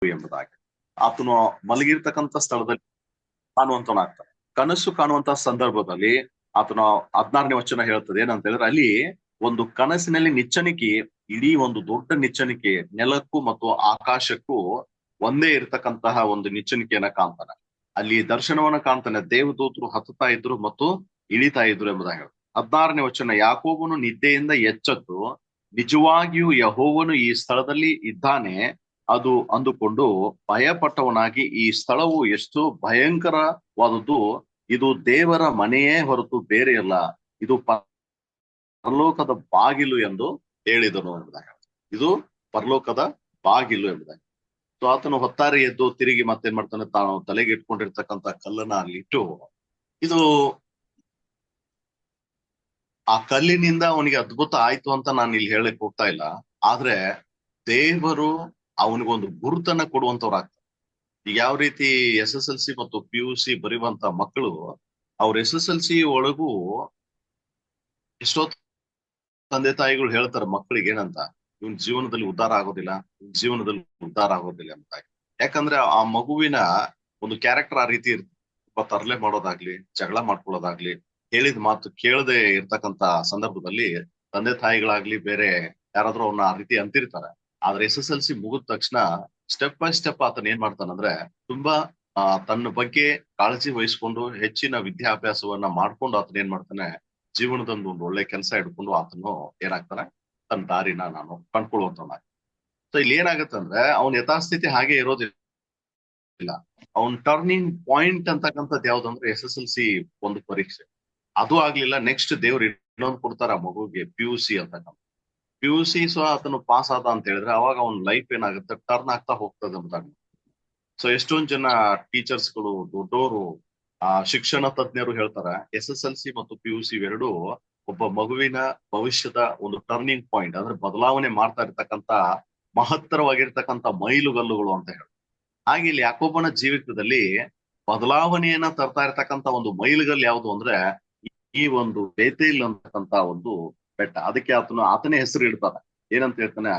ಎಂಬುದಾಗಿ. ಆತನು ಮಲಗಿರ್ತಕ್ಕಂಥ ಸ್ಥಳದಲ್ಲಿ ಕಾಣುವಂತವನಾಗ್ತಾನೆ. ಕನಸು ಕಾಣುವಂತ ಸಂದರ್ಭದಲ್ಲಿ ಆತನ 16ನೇ ವಚನ ಹೇಳ್ತದೆ ಏನಂತ ಹೇಳಿದ್ರೆ, ಅಲ್ಲಿ ಒಂದು ಕನಸಿನಲ್ಲಿ ನಿಚ್ಚಣಿಕೆ, ಇಡೀ ಒಂದು ದೊಡ್ಡ ನಿಚ್ಚಣಿಕೆ ನೆಲಕ್ಕೂ ಮತ್ತು ಆಕಾಶಕ್ಕೂ ಒಂದೇ ಇರತಕ್ಕಂತಹ ಒಂದು ನಿಚ್ಚಣಿಕೆಯನ್ನ ಕಾಣ್ತಾನೆ. ಅಲ್ಲಿ ದರ್ಶನವನ್ನ ಕಾಣ್ತಾನೆ. ದೇವದೂತರು ಹತ್ತುತ್ತಾ ಇದ್ರು ಮತ್ತು ಇಳಿತಾ ಇದ್ರು ಎಂಬುದಾಗಿ. 16ನೇ ವಚನ, ಯಾಕೋಬನು ನಿದ್ದೆಯಿಂದ ಎಚ್ಚೆತ್ತು ನಿಜವಾಗಿಯೂ ಯೆಹೋವನು ಈ ಸ್ಥಳದಲ್ಲಿ ಇದ್ದಾನೆ ಅದು ಅಂದುಕೊಂಡು ಭಯಪಟ್ಟವನಾಗಿ, ಈ ಸ್ಥಳವು ಎಷ್ಟು ಭಯಂಕರವಾದದ್ದು, ಇದು ದೇವರ ಮನೆಯೇ ಹೊರತು ಬೇರೆ ಅಲ್ಲ, ಇದು ಪರಲೋಕದ ಬಾಗಿಲು ಎಂದು ಹೇಳಿದನು ಎಂಬುದಾಗಿ. ಇದು ಪರಲೋಕದ ಬಾಗಿಲು ಎಂಬುದಾಗಿ. ಸೊ ಆತನು ಹೊತ್ತಾರೆ ಎದ್ದು ತಿರುಗಿ ಮತ್ತೇನ್ ಮಾಡ್ತಾನೆ, ತಾನು ತಲೆಗೆ ಇಟ್ಕೊಂಡಿರ್ತಕ್ಕಂಥ ಕಲ್ಲನ್ನ ಅಲ್ಲಿ ಇಟ್ಟು, ಇದು ಆ ಕಲ್ಲಿನಿಂದ ಅವನಿಗೆ ಅದ್ಭುತ ಆಯ್ತು ಅಂತ ನಾನು ಇಲ್ಲಿ ಹೇಳಕ್ ಹೋಗ್ತಾ ಇಲ್ಲ. ಆದ್ರೆ ದೇವರು ಅವನಿಗೊಂದು ಗುರುತನ್ನ ಕೊಡುವಂತವ್ರಾಗ್ತಾರೆ. ಈಗ ಯಾವ ರೀತಿ SSLC ಮತ್ತು PUC ಬರೆಯುವಂತ ಮಕ್ಕಳು ಅವ್ರ SSLC ಒಳಗೂ ಎಷ್ಟೋ ತಂದೆ ತಾಯಿಗಳು ಹೇಳ್ತಾರೆ ಮಕ್ಕಳಿಗೆ ಏನಂತ, ಇವನ್ ಜೀವನದಲ್ಲಿ ಉದ್ಧಾರ ಆಗೋದಿಲ್ಲ, ಇವನ್ ಜೀವನದಲ್ಲಿ ಉದ್ಧಾರ ಆಗೋದಿಲ್ಲ ಅಂತ. ಯಾಕಂದ್ರೆ ಆ ಮಗುವಿನ ಒಂದು ಕ್ಯಾರೆಕ್ಟರ್ ಆ ರೀತಿ ಇರುತ್ತೆ. ತರಲೆ ಮಾಡೋದಾಗ್ಲಿ, ಜಗಳ ಮಾಡ್ಕೊಳ್ಳೋದಾಗ್ಲಿ, ಹೇಳಿದ ಮಾತು ಕೇಳದೆ ಇರ್ತಕ್ಕಂತ ಸಂದರ್ಭದಲ್ಲಿ ತಂದೆ ತಾಯಿಗಳಾಗ್ಲಿ ಬೇರೆ ಯಾರಾದ್ರೂ ಅವನ್ನ ಆ ರೀತಿ ಅಂತಿರ್ತಾರೆ. ಆದ್ರೆ SSLC ಮುಗಿದ ತಕ್ಷಣ ಸ್ಟೆಪ್ ಬೈ ಸ್ಟೆಪ್ ಆತನ ಏನ್ ಮಾಡ್ತಾನಂದ್ರೆ, ತುಂಬಾ ತನ್ನ ಬಗ್ಗೆ ಕಾಳಜಿ ವಹಿಸ್ಕೊಂಡು ಹೆಚ್ಚಿನ ವಿದ್ಯಾಭ್ಯಾಸವನ್ನ ಮಾಡ್ಕೊಂಡು ಆತನ ಏನ್ ಮಾಡ್ತಾನೆ, ಜೀವನದೊಂದು ಒಂದು ಒಳ್ಳೆ ಕೆಲಸ ಹಿಡ್ಕೊಂಡು ಆತನು ಏನಾಗ್ತಾನೆ, ತನ್ನ ದಾರಿನ ನಾನು ಕಂಡ್ಕೊಳ್ಳುವಂತವನ. ಸೊ ಇಲ್ಲಿ ಏನಾಗತ್ತಂದ್ರೆ, ಅವನ ಯಥಾಸ್ಥಿತಿ ಹಾಗೆ ಇರೋದಿಲ್ಲ. ಅವನ್ ಟರ್ನಿಂಗ್ ಪಾಯಿಂಟ್ ಅಂತಕ್ಕಂಥದ್ದು ಯಾವ್ದಂದ್ರೆ SSLC ಒಂದು ಪರೀಕ್ಷೆ. ಅದು ಆಗ್ಲಿಲ್ಲ, ನೆಕ್ಸ್ಟ್ ದೇವ್ರು ಇನ್ನೊಂದು ಕೊಡ್ತಾರ ಆ ಮಗುಗೆ, PUC ಅಂತಕ್ಕಂಥ. PUC ಸೊ ಆತನು ಪಾಸ್ ಆದ ಅಂತ ಹೇಳಿದ್ರೆ ಅವಾಗ ಅವನ ಲೈಫ್ ಏನಾಗುತ್ತೆ, ಟರ್ನ್ ಆಗ್ತಾ ಹೋಗ್ತದೆ ಅಂದಾಗ. ಸೊ ಎಷ್ಟೊಂದ್ ಜನ ಟೀಚರ್ಸ್ಗಳು, ದೊಡ್ಡವರು, ಶಿಕ್ಷಣ ತಜ್ಞರು ಹೇಳ್ತಾರೆ, SSLC ಮತ್ತು PUC ಇವೆರಡು ಒಬ್ಬ ಮಗುವಿನ ಭವಿಷ್ಯದ ಒಂದು ಟರ್ನಿಂಗ್ ಪಾಯಿಂಟ್, ಅಂದ್ರೆ ಬದಲಾವಣೆ ಮಾಡ್ತಾ ಇರ್ತಕ್ಕಂಥ ಮಹತ್ತರವಾಗಿರ್ತಕ್ಕಂಥ ಮೈಲುಗಲ್ಲುಗಳು ಅಂತ ಹೇಳಿ. ಹಾಗೆ ಇಲ್ಲಿ ಯಾಕೋಬನ ಜೀವಿತದಲ್ಲಿ ಬದಲಾವಣೆಯನ್ನ ತರ್ತಾ ಇರ್ತಕ್ಕಂಥ ಒಂದು ಮೈಲುಗಲ್ಲು ಯಾವುದು ಅಂದ್ರೆ, ಈ ಒಂದು ಬೇತೇಲ್ ಅಂತಕ್ಕಂಥ ಒಂದು ಬೆಟ್ಟ. ಅದಕ್ಕೆ ಆತನೇ ಹೆಸರು ಇಡ್ತಾನೆ. ಏನಂತ ಹೇಳ್ತಾನೆ,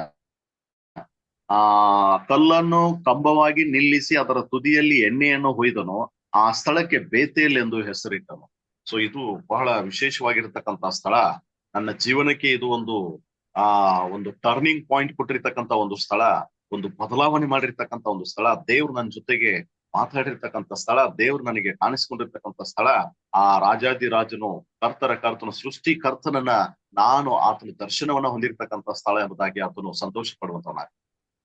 ಕಲ್ಲನ್ನು ಕಂಬವಾಗಿ ನಿಲ್ಲಿಸಿ ಅದರ ತುದಿಯಲ್ಲಿ ಎಣ್ಣೆಯನ್ನು ಹೊಯ್ದನು, ಆ ಸ್ಥಳಕ್ಕೆ ಬೇತೇಲ್ ಎಂದು ಹೆಸರಿಟ್ಟನು. ಸೊ ಇದು ಬಹಳ ವಿಶೇಷವಾಗಿರ್ತಕ್ಕಂಥ ಸ್ಥಳ. ನನ್ನ ಜೀವನಕ್ಕೆ ಇದು ಒಂದು ಟರ್ನಿಂಗ್ ಪಾಯಿಂಟ್ ಕೊಟ್ಟಿರ್ತಕ್ಕಂಥ ಒಂದು ಸ್ಥಳ, ಒಂದು ಬದಲಾವಣೆ ಮಾಡಿರ್ತಕ್ಕಂಥ ಒಂದು ಸ್ಥಳ, ದೇವ್ರು ನನ್ನ ಜೊತೆಗೆ ಮಾತಾಡಿರ್ತಕ್ಕಂಥ ಸ್ಥಳ, ದೇವ್ರು ನನಗೆ ಕಾಣಿಸ್ಕೊಂಡಿರ್ತಕ್ಕಂಥ ಸ್ಥಳ, ಆ ರಾಜಾದಿರಾಜನು ಕರ್ತನ ಸೃಷ್ಟಿಕರ್ತನನ್ನ ನಾನು ಆತನ ದರ್ಶನವನ್ನ ಹೊಂದಿರ್ತಕ್ಕಂಥ ಸ್ಥಳ ಎಂಬುದಾಗಿ ಆತನು ಸಂತೋಷ ಪಡುವಂತವನ.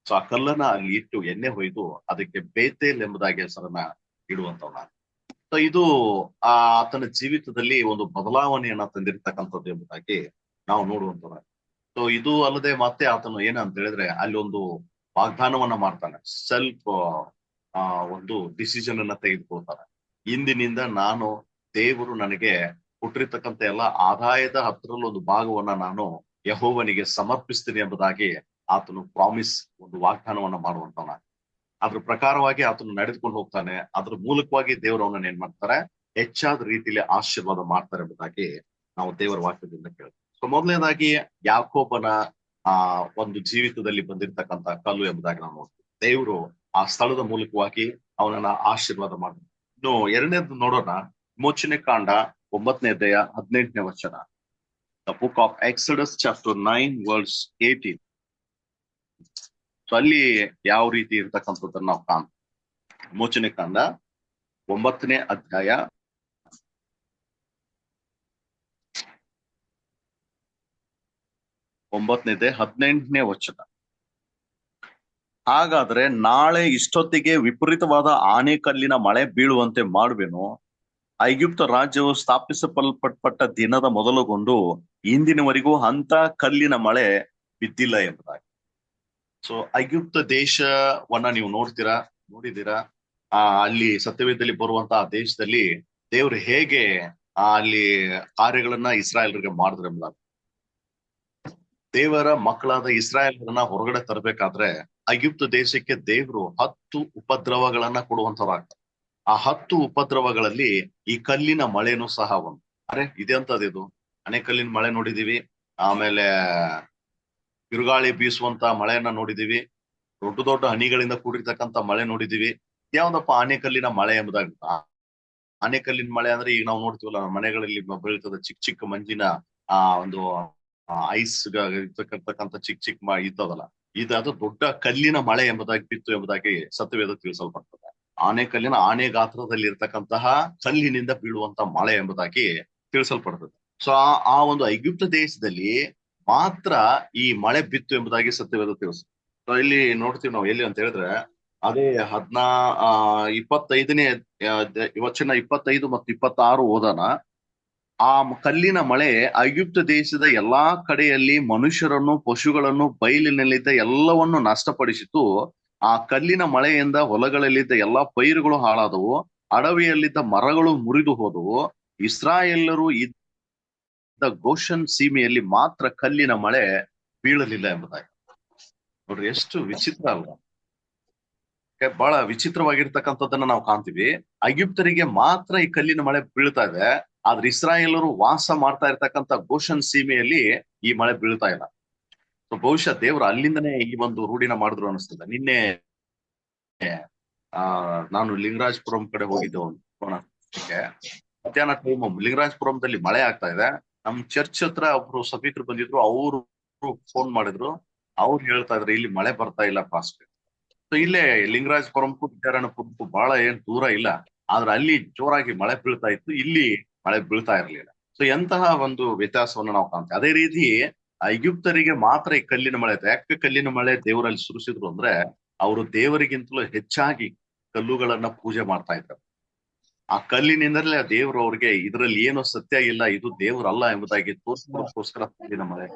ಸೊ ಆ ಕಲ್ಲನ್ನ ಅಲ್ಲಿ ಇಟ್ಟು ಎಣ್ಣೆ ಹೊಯ್ದು ಅದಕ್ಕೆ ಬೇತೇಲ್ ಎಂಬುದಾಗಿ ಹೆಸರನ್ನ ಇಡುವಂತವನ. ಸೊ ಇದು ಆತನ ಜೀವಿತದಲ್ಲಿ ಒಂದು ಬದಲಾವಣೆಯನ್ನ ತಂದಿರ್ತಕ್ಕಂಥದ್ದು ಎಂಬುದಾಗಿ ನಾವು ನೋಡುವಂತವ್ರ. ಸೊ ಇದು ಅಲ್ಲದೆ ಮತ್ತೆ ಆತನು ಏನಂತ ಹೇಳಿದ್ರೆ, ಅಲ್ಲಿ ಒಂದು ವಾಗ್ದಾನವನ್ನ ಮಾಡ್ತಾನೆ. ಸೆಲ್ಫ್ ಒಂದು ಡಿಸಿಷನ್ ಅನ್ನ ತೆಗೆದುಕೊಳ್ತಾನೆ. ಇಂದಿನಿಂದ ನಾನು, ದೇವರು ನನಗೆ ಕೊಟ್ಟಿರ್ತಕ್ಕಂಥ ಎಲ್ಲ ಆದಾಯದ 10ರಲ್ಲಿ ಒಂದು ಭಾಗವನ್ನ ನಾನು ಯೆಹೋವನಿಗೆ ಸಮರ್ಪಿಸ್ತೀನಿ ಎಂಬುದಾಗಿ ಆತನು ಪ್ರಾಮಿಸ್, ಒಂದು ವಾಗ್ದಾನವನ್ನ ಮಾಡುವಂತವನ. ಅದ್ರ ಪ್ರಕಾರವಾಗಿ ಆತನು ನಡೆದುಕೊಂಡು ಹೋಗ್ತಾನೆ. ಅದ್ರ ಮೂಲಕವಾಗಿ ದೇವರು ಅವನನ್ನ ಏನ್ ಮಾಡ್ತಾರೆ, ಹೆಚ್ಚಾದ ರೀತಿಯಲ್ಲಿ ಆಶೀರ್ವಾದ ಮಾಡ್ತಾರೆ ಎಂಬುದಾಗಿ ನಾವು ದೇವರ ವಾಕ್ಯದಿಂದ ಕೇಳ್ತೀವಿ. ಸೊ ಮೊದಲನೇದಾಗಿ ಯಾಕೋಬನ ಒಂದು ಜೀವಿತದಲ್ಲಿ ಬಂದಿರತಕ್ಕಂತ ಕಲ್ಲು ಎಂಬುದಾಗಿ ನಾವು ನೋಡ್ತೀವಿ. ದೇವರು ಆ ಸ್ಥಳದ ಮೂಲಕವಾಗಿ ಅವನನ್ನ ಆಶೀರ್ವಾದ ಮಾಡ್ತಾರೆ. ಇನ್ನು ಎರಡನೇದು ನೋಡೋಣ, ವಿಮೋಚನೆ ಕಾಂಡ 9ನೇ ಅಧ್ಯಾಯ 18ನೇ ವಚನ. The book of Exodus chapter 9 verse 18. So ಅಲ್ಲಿ ಯಾವ ರೀತಿ ಇರ್ತಕ್ಕಂಥದ್ದನ್ನ ನಾವು ಕಾಣ್ತೀವಿ. ವಿಮೋಚನೆ ಕಾಂಡ 9ನೇ ಅಧ್ಯಾಯ 18ನೇ ವಚನ. ಹಾಗಾದ್ರೆ ನಾಳೆ ಇಷ್ಟೊತ್ತಿಗೆ ವಿಪರೀತವಾದ ಆನೆಕಲ್ಲಿನ ಮಳೆ ಬೀಳುವಂತೆ ಮಾಡುವೆನು. ಐಗುಪ್ತ ರಾಜ್ಯವು ಸ್ಥಾಪಿಸಲ್ಪಟ್ಟ ದಿನದ ಮೊದಲುಗೊಂಡು ಇಂದಿನವರೆಗೂ ಅಂತ ಕಲ್ಲಿನ ಮಳೆ ಬಿದ್ದಿಲ್ಲ ಎಂಬುದಾಗಿ. ಸೊ ಐಗುಪ್ತ ದೇಶವನ್ನ ನೀವು ನೋಡಿದ್ದೀರಾ. ಅಲ್ಲಿ ಸತ್ಯವೇದದಲ್ಲಿ ಬರುವಂತಹ ದೇಶದಲ್ಲಿ ದೇವ್ರು ಹೇಗೆ ಅಲ್ಲಿ ಕಾರ್ಯಗಳನ್ನ ಇಸ್ರಾಯೇಲರಿಗೆ ಮಾಡಿದ್ರು ಎಂಬುದಾಗಿ. ದೇವರ ಮಕ್ಕಳಾದ ಇಸ್ರಾಯೇಲರನ್ನ ಹೊರಗಡೆ ತರಬೇಕಾದ್ರೆ ಐಗುಪ್ತ ದೇಶಕ್ಕೆ ದೇವರು 10 ಉಪದ್ರವಗಳನ್ನ ಕೊಡುವಂತವಾಗ್ತದೆ. ಆ 10 ಉಪದ್ರವಗಳಲ್ಲಿ ಈ ಕಲ್ಲಿನ ಮಳೆನೂ ಸಹ ಒಂದು. ಇದೆ ಅಂತದಿದು ಅಣೆಕಲ್ಲಿನ ಮಳೆ ನೋಡಿದೀವಿ, ಆಮೇಲೆ ಬಿರುಗಾಳಿ ಬೀಸುವಂತ ಮಳೆಯನ್ನ ನೋಡಿದೀವಿ, ದೊಡ್ಡ ದೊಡ್ಡ ಹನಿಗಳಿಂದ ಕೂಡಿರ್ತಕ್ಕಂಥ ಮಳೆ ನೋಡಿದೀವಿ. ಯಾವ್ದಪ್ಪ ಆನೆಕಲ್ಲಿನ ಮಳೆ ಎಂಬುದಾಗಿ. ಆನೆಕಲ್ಲಿನ ಮಳೆ ಅಂದ್ರೆ ಈಗ ನಾವು ನೋಡ್ತೀವಲ್ಲ ಮನೆಗಳಲ್ಲಿ ಬೀಳ್ತದ ಚಿಕ್ಕ ಚಿಕ್ಕ ಮಂಜಿನ ಒಂದು ಐಸ್ ಇರ್ತಕ್ಕಂಥ ಚಿಕ್ಕ ಚಿಕ್ಕ ಇರ್ತದಲ್ಲ, ಅದು ದೊಡ್ಡ ಕಲ್ಲಿನ ಮಳೆ ಎಂಬುದಾಗಿ ಬಿತ್ತು ಎಂಬುದಾಗಿ ಸತ್ಯವೇದ ತಿಳಿಸಲ್ಪಡ್ತದೆ. ಆನೆಕಲ್ಲಿನ ಆನೆ ಗಾತ್ರದಲ್ಲಿ ಇರ್ತಕ್ಕಂತಹ ಕಲ್ಲಿನಿಂದ ಬೀಳುವಂತ ಮಳೆ ಎಂಬುದಾಗಿ ತಿಳಿಸಲ್ಪಡ್ತದೆ. ಸೊ ಆ ಒಂದು ಐಗುಪ್ತ ದೇಶದಲ್ಲಿ ಮಾತ್ರ ಈ ಮಳೆ ಬಿತ್ತು ಎಂಬುದಾಗಿ ಸತ್ಯವೇದ ತಿಳಿಸ್ತದೆ. ಸೊ ಇಲ್ಲಿ ನೋಡ್ತೀವಿ ನಾವು ಎಲ್ಲಿ ಅಂತ ಹೇಳಿದ್ರೆ, ಅದೇ 25ನೇ ವಚನ 25 ಮತ್ತು 26 ಓದೋಣ. ಆ ಕಲ್ಲಿನ ಮಳೆ ಐಗುಪ್ತ ದೇಶದ ಎಲ್ಲಾ ಕಡೆಯಲ್ಲಿ ಮನುಷ್ಯರನ್ನು, ಪಶುಗಳನ್ನು, ಬಯಲಿನಲ್ಲಿದ್ದ ಎಲ್ಲವನ್ನು ನಷ್ಟಪಡಿಸಿತು. ಆ ಕಲ್ಲಿನ ಮಳೆಯಿಂದ ಹೊಲಗಳಲ್ಲಿದ್ದ ಎಲ್ಲಾ ಪೈರುಗಳು ಹಾಳಾದವು, ಅಡವಿಯಲ್ಲಿದ್ದ ಮರಗಳು ಮುರಿದು ಹೋದವು. ಇಸ್ರಾಯೇಲರು ಇದ್ದ ಗೋಷನ್ ಸೀಮೆಯಲ್ಲಿ ಮಾತ್ರ ಕಲ್ಲಿನ ಮಳೆ ಬೀಳಲಿಲ್ಲ ಎಂಬುದಾಗಿ. ನೋಡ್ರಿ ಎಷ್ಟು ವಿಚಿತ್ರ ಅಲ್ವಾ. ಬಹಳ ವಿಚಿತ್ರವಾಗಿರ್ತಕ್ಕಂಥದ್ದನ್ನ ನಾವು ಕಾಣ್ತೀವಿ. ಐಗುಪ್ತರಿಗೆ ಮಾತ್ರ ಈ ಕಲ್ಲಿನ ಮಳೆ ಬೀಳ್ತಾ ಇದೆ, ಆದ್ರೆ ಇಸ್ರಾಯೇಲರು ವಾಸ ಮಾಡ್ತಾ ಇರ್ತಕ್ಕಂಥ ಗೋಷನ್ ಸೀಮೆಯಲ್ಲಿ ಈ ಮಳೆ ಬೀಳ್ತಾ ಇಲ್ಲ. ಸೊ ಬಹುಶಃ ದೇವರು ಅಲ್ಲಿಂದನೇ ಈ ಒಂದು ರೂಢಿನ ಮಾಡಿದ್ರು ಅನಿಸ್ತದೆ. ನಿನ್ನೆ ನಾನು ಲಿಂಗರಾಜಪುರಂ ಕಡೆ ಹೋಗಿದ್ದೆ ಮಧ್ಯಾಹ್ನ ಟೈಮ್. ಲಿಂಗರಾಜಪುರಂದಲ್ಲಿ ಮಳೆ ಆಗ್ತಾ ಇದೆ. ನಮ್ ಚರ್ಚ್ ಹತ್ರ ಒಬ್ರು ಸಭಿಕರು ಬಂದಿದ್ರು, ಅವರು ಫೋನ್ ಮಾಡಿದ್ರು. ಅವ್ರು ಹೇಳ್ತಾ ಇದ್ರು ಇಲ್ಲಿ ಮಳೆ ಬರ್ತಾ ಇಲ್ಲ ಫಾಸ್ಟ್. ಸೊ ಇಲ್ಲೇ ಲಿಂಗರಾಜಪುರಂಕ್ಕೂ ವಿಚಾರಣಪುರಂಕ್ಕೂ ಬಹಳ ಏನ್ ದೂರ ಇಲ್ಲ, ಆದ್ರೆ ಅಲ್ಲಿ ಜೋರಾಗಿ ಮಳೆ ಬೀಳ್ತಾ ಇತ್ತು, ಇಲ್ಲಿ ಮಳೆ ಬೀಳ್ತಾ ಇರ್ಲಿಲ್ಲ. ಸೊ ಎಂತಹ ಒಂದು ವ್ಯತ್ಯಾಸವನ್ನು ನಾವು ಕಾಣ್ತೇವೆ. ಅದೇ ರೀತಿ ಐಗುಪ್ತರಿಗೆ ಮಾತ್ರ ಈ ಕಲ್ಲಿನ ಮಳೆ ಇದೆ. ಯಾಕೆ ಕಲ್ಲಿನ ಮಳೆ ದೇವರಲ್ಲಿ ಸುರಿಸಿದ್ರು ಅಂದ್ರೆ, ಅವರು ದೇವರಿಗಿಂತಲೂ ಹೆಚ್ಚಾಗಿ ಕಲ್ಲುಗಳನ್ನ ಪೂಜೆ ಮಾಡ್ತಾ ಇದ್ರು. ಆ ಕಲ್ಲಿನಿಂದಲೇ ದೇವರು ಅವ್ರಿಗೆ ಇದ್ರಲ್ಲಿ ಏನೋ ಸತ್ಯ ಇಲ್ಲ, ಇದು ದೇವರಲ್ಲ ಎಂಬುದಾಗಿ ತೋರಿಸ್ಕೋಸ್ಕರ ಕಲ್ಲಿನ ಮಳೆ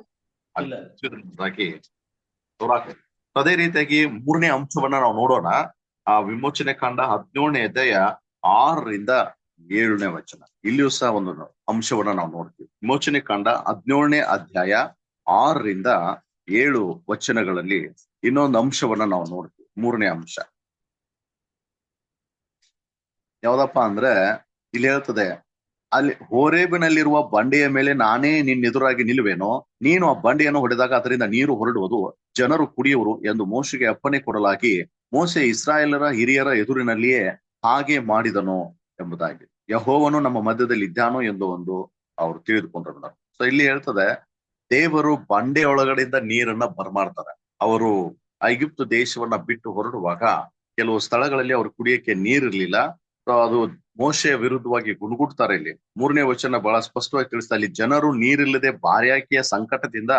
ಅದೇ ರೀತಿಯಾಗಿ 3ನೇ ಅಂಶವನ್ನ ನಾವು ನೋಡೋಣ. ಆ ವಿಮೋಚನೆ ಕಾಂಡ 17ನೇ ಅಧ್ಯಾಯ 6ರಿಂದ 7ನೇ ವಚನ. ಇಲ್ಲಿಯೂ ಸಹ ಒಂದು ಅಂಶವನ್ನ ನಾವು ನೋಡ್ತೀವಿ. ವಿಮೋಚನೆ ಕಾಂಡ 17ನೇ ಅಧ್ಯಾಯ 6ರಿಂದ 7 ವಚನಗಳಲ್ಲಿ ಇನ್ನೊಂದು ಅಂಶವನ್ನ ನಾವು ನೋಡ್ತೀವಿ. 3ನೇ ಅಂಶ ಯಾವ್ದಪ್ಪ ಅಂದ್ರೆ, ಇಲ್ಲಿ ಹೇಳ್ತದೆ, ಅಲ್ಲಿ ಹೋರೇಬಿನಲ್ಲಿರುವ ಬಂಡೆಯ ಮೇಲೆ ನಾನೇ ನಿನ್ನೆದುರಾಗಿ ನಿಲ್ಲುವೆನೋ, ನೀನು ಆ ಬಂಡೆಯನ್ನು ಹೊಡೆದಾಗ ಅದರಿಂದ ನೀರು ಹೊರಡುವುದು, ಜನರು ಕುಡಿಯುವರು ಎಂದು ಮೋಶೆಗೆ ಅಪ್ಪಣೆ ಕೊಡಲಾಗಿ, ಮೋಶೆ ಇಸ್ರಾಯೇಲರ ಹಿರಿಯರ ಎದುರಿನಲ್ಲಿಯೇ ಹಾಗೆ ಮಾಡಿದನು ಎಂಬುದಾಗಿ. ಯೆಹೋವನು ನಮ್ಮ ಮಧ್ಯದಲ್ಲಿ ಇದ್ದಾನೋ ಎಂದು ಅವರು ತಿಳಿದುಕೊಂಡ್ರು. ಸೊ ಇಲ್ಲಿ ಹೇಳ್ತದೆ, ದೇವರು ಬಂಡೆ ಒಳಗಡೆಯಿಂದ ನೀರನ್ನ ಬರ್ಮಾಡ್ತಾರೆ. ಅವರು ಐಗುಪ್ತ ದೇಶವನ್ನ ಬಿಟ್ಟು ಹೊರಡುವಾಗ ಕೆಲವು ಸ್ಥಳಗಳಲ್ಲಿ ಅವ್ರು ಕುಡಿಯಕ್ಕೆ ನೀರಿರ್ಲಿಲ್ಲ. ಸೊ ಅದು ಮೋಶೆಯ ವಿರುದ್ಧವಾಗಿ ಗುಣಗುಡ್ತಾರೆ. ಇಲ್ಲಿ 3ನೇ ವಚನ ಬಹಳ ಸ್ಪಷ್ಟವಾಗಿ ತಿಳಿಸ್ತಾ, ಇಲ್ಲಿ ಜನರು ನೀರಿಲ್ಲದೆ ಬಾರ್ಯಾಕಿಯ ಸಂಕಟದಿಂದ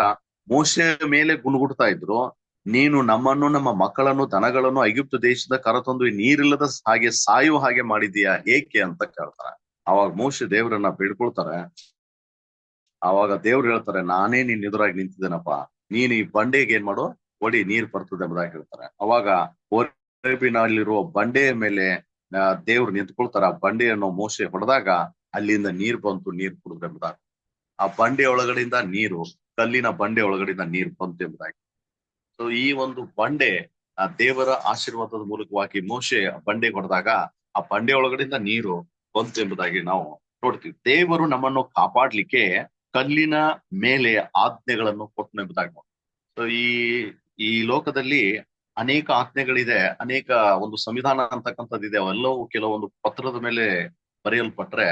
ಮೋಶೆಯ ಮೇಲೆ ಗುಣಗುಡ್ತಾ ಇದ್ರು. ನೀನು ನಮ್ಮನ್ನು, ನಮ್ಮ ಮಕ್ಕಳನ್ನು, ದನಗಳನ್ನು ಐಗುಪ್ತ ದೇಶದ ಕರತಂದು ನೀರಿಲ್ಲದ ಹಾಗೆ ಸಾಯುವ ಹಾಗೆ ಮಾಡಿದೀಯಾ ಏಕೆ ಅಂತ ಕೇಳ್ತಾರೆ. ಅವಾಗ ಮೋಶೆ ದೇವರನ್ನ ಬೇಡ್ಕೊಳ್ತಾರೆ. ಅವಾಗ ದೇವ್ರು ಹೇಳ್ತಾರೆ, ನಾನೇ ನಿನ್ ಎದುರಾಗಿ ನಿಂತಿದ್ದೇನಪ್ಪ, ನೀನ್ ಈ ಬಂಡೆಗೆ ಏನ್ ಮಾಡು, ಒಡಿ, ನೀರ್ ಬರ್ತದೆ ಎಂಬುದಾಗಿ ಹೇಳ್ತಾರೆ. ಅವಾಗ ಹೋರೇಬಿನಲ್ಲಿರುವ ಬಂಡೆಯ ಮೇಲೆ ದೇವ್ರು ನಿಂತ್ಕೊಳ್ತಾರ. ಆ ಬಂಡೆಯನ್ನು ಮೋಶೆ ಹೊಡೆದಾಗ ಅಲ್ಲಿಂದ ನೀರ್ ಬಂತು, ನೀರ್ ಕುಡಿದ್ರೆ ಎಂಬುದಾಗಿ. ಆ ಬಂಡೆ ಒಳಗಡೆಯಿಂದ ನೀರು, ಕಲ್ಲಿನ ಬಂಡೆ ಒಳಗಡೆಯಿಂದ ನೀರು ಬಂತು ಎಂಬುದಾಗಿ. ಸೊ ಈ ಒಂದು ಬಂಡೆ ಆ ದೇವರ ಆಶೀರ್ವಾದದ ಮೂಲಕವಾಗಿ ಮೋಶೆ ಬಂಡೆ ಹೊಡೆದಾಗ ಆ ಬಂಡೆ ಒಳಗಡೆಯಿಂದ ನೀರು ಬಂತು ಎಂಬುದಾಗಿ ನಾವು ನೋಡ್ತೀವಿ. ದೇವರು ನಮ್ಮನ್ನು ಕಾಪಾಡ್ಲಿಕ್ಕೆ ಕಲ್ಲಿನ ಮೇಲೆ ಆಜ್ಞೆಗಳನ್ನು ಕೊಟ್ಟನು ಎಂಬುದಾಗಿ ನೋಡಿ. ಸೊ ಈ ಲೋಕದಲ್ಲಿ ಅನೇಕ ಆಜ್ಞೆಗಳಿದೆ, ಅನೇಕ ಒಂದು ಸಂವಿಧಾನ ಅಂತಕ್ಕಂಥದ್ದಿದೆ. ಅವೆಲ್ಲವೂ ಕೆಲವೊಂದು ಪತ್ರದ ಮೇಲೆ ಬರೆಯಲ್ಪಟ್ರೆ,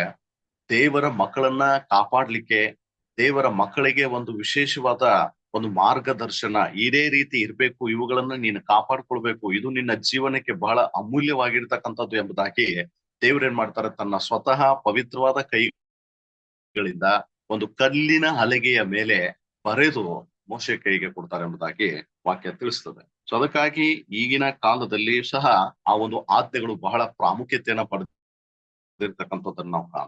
ದೇವರ ಮಕ್ಕಳನ್ನ ಕಾಪಾಡ್ಲಿಕ್ಕೆ, ದೇವರ ಮಕ್ಕಳಿಗೆ ಒಂದು ವಿಶೇಷವಾದ ಒಂದು ಮಾರ್ಗದರ್ಶನ, ಇದೇ ರೀತಿ ಇರ್ಬೇಕು, ಇವುಗಳನ್ನ ನೀನು ಕಾಪಾಡ್ಕೊಳ್ಬೇಕು, ಇದು ನಿನ್ನ ಜೀವನಕ್ಕೆ ಬಹಳ ಅಮೂಲ್ಯವಾಗಿರ್ತಕ್ಕಂಥದ್ದು ಎಂಬುದಾಗಿ ದೇವ್ರೇನ್ ಮಾಡ್ತಾರೆ, ತನ್ನ ಸ್ವತಃ ಪವಿತ್ರವಾದ ಕೈಗಳಿಂದ ಒಂದು ಕಲ್ಲಿನ ಹಲಗೆಯ ಮೇಲೆ ಬರೆದು ಮೋಶೆ ಕೈಗೆ ಕೊಡ್ತಾರೆ ಎಂಬುದಾಗಿ ವಾಕ್ಯ ತಿಳಿಸ್ತದೆ. ಸೊ ಅದಕ್ಕಾಗಿ ಈಗಿನ ಕಾಲದಲ್ಲಿ ಸಹ ಆ ಒಂದು ಆಜ್ಞೆಗಳು ಬಹಳ ಪ್ರಾಮುಖ್ಯತೆಯನ್ನ ಪಡೆದಿರ್ತಕ್ಕಂಥದ್ದನ್ನ ನಾವು ಕಾಣ.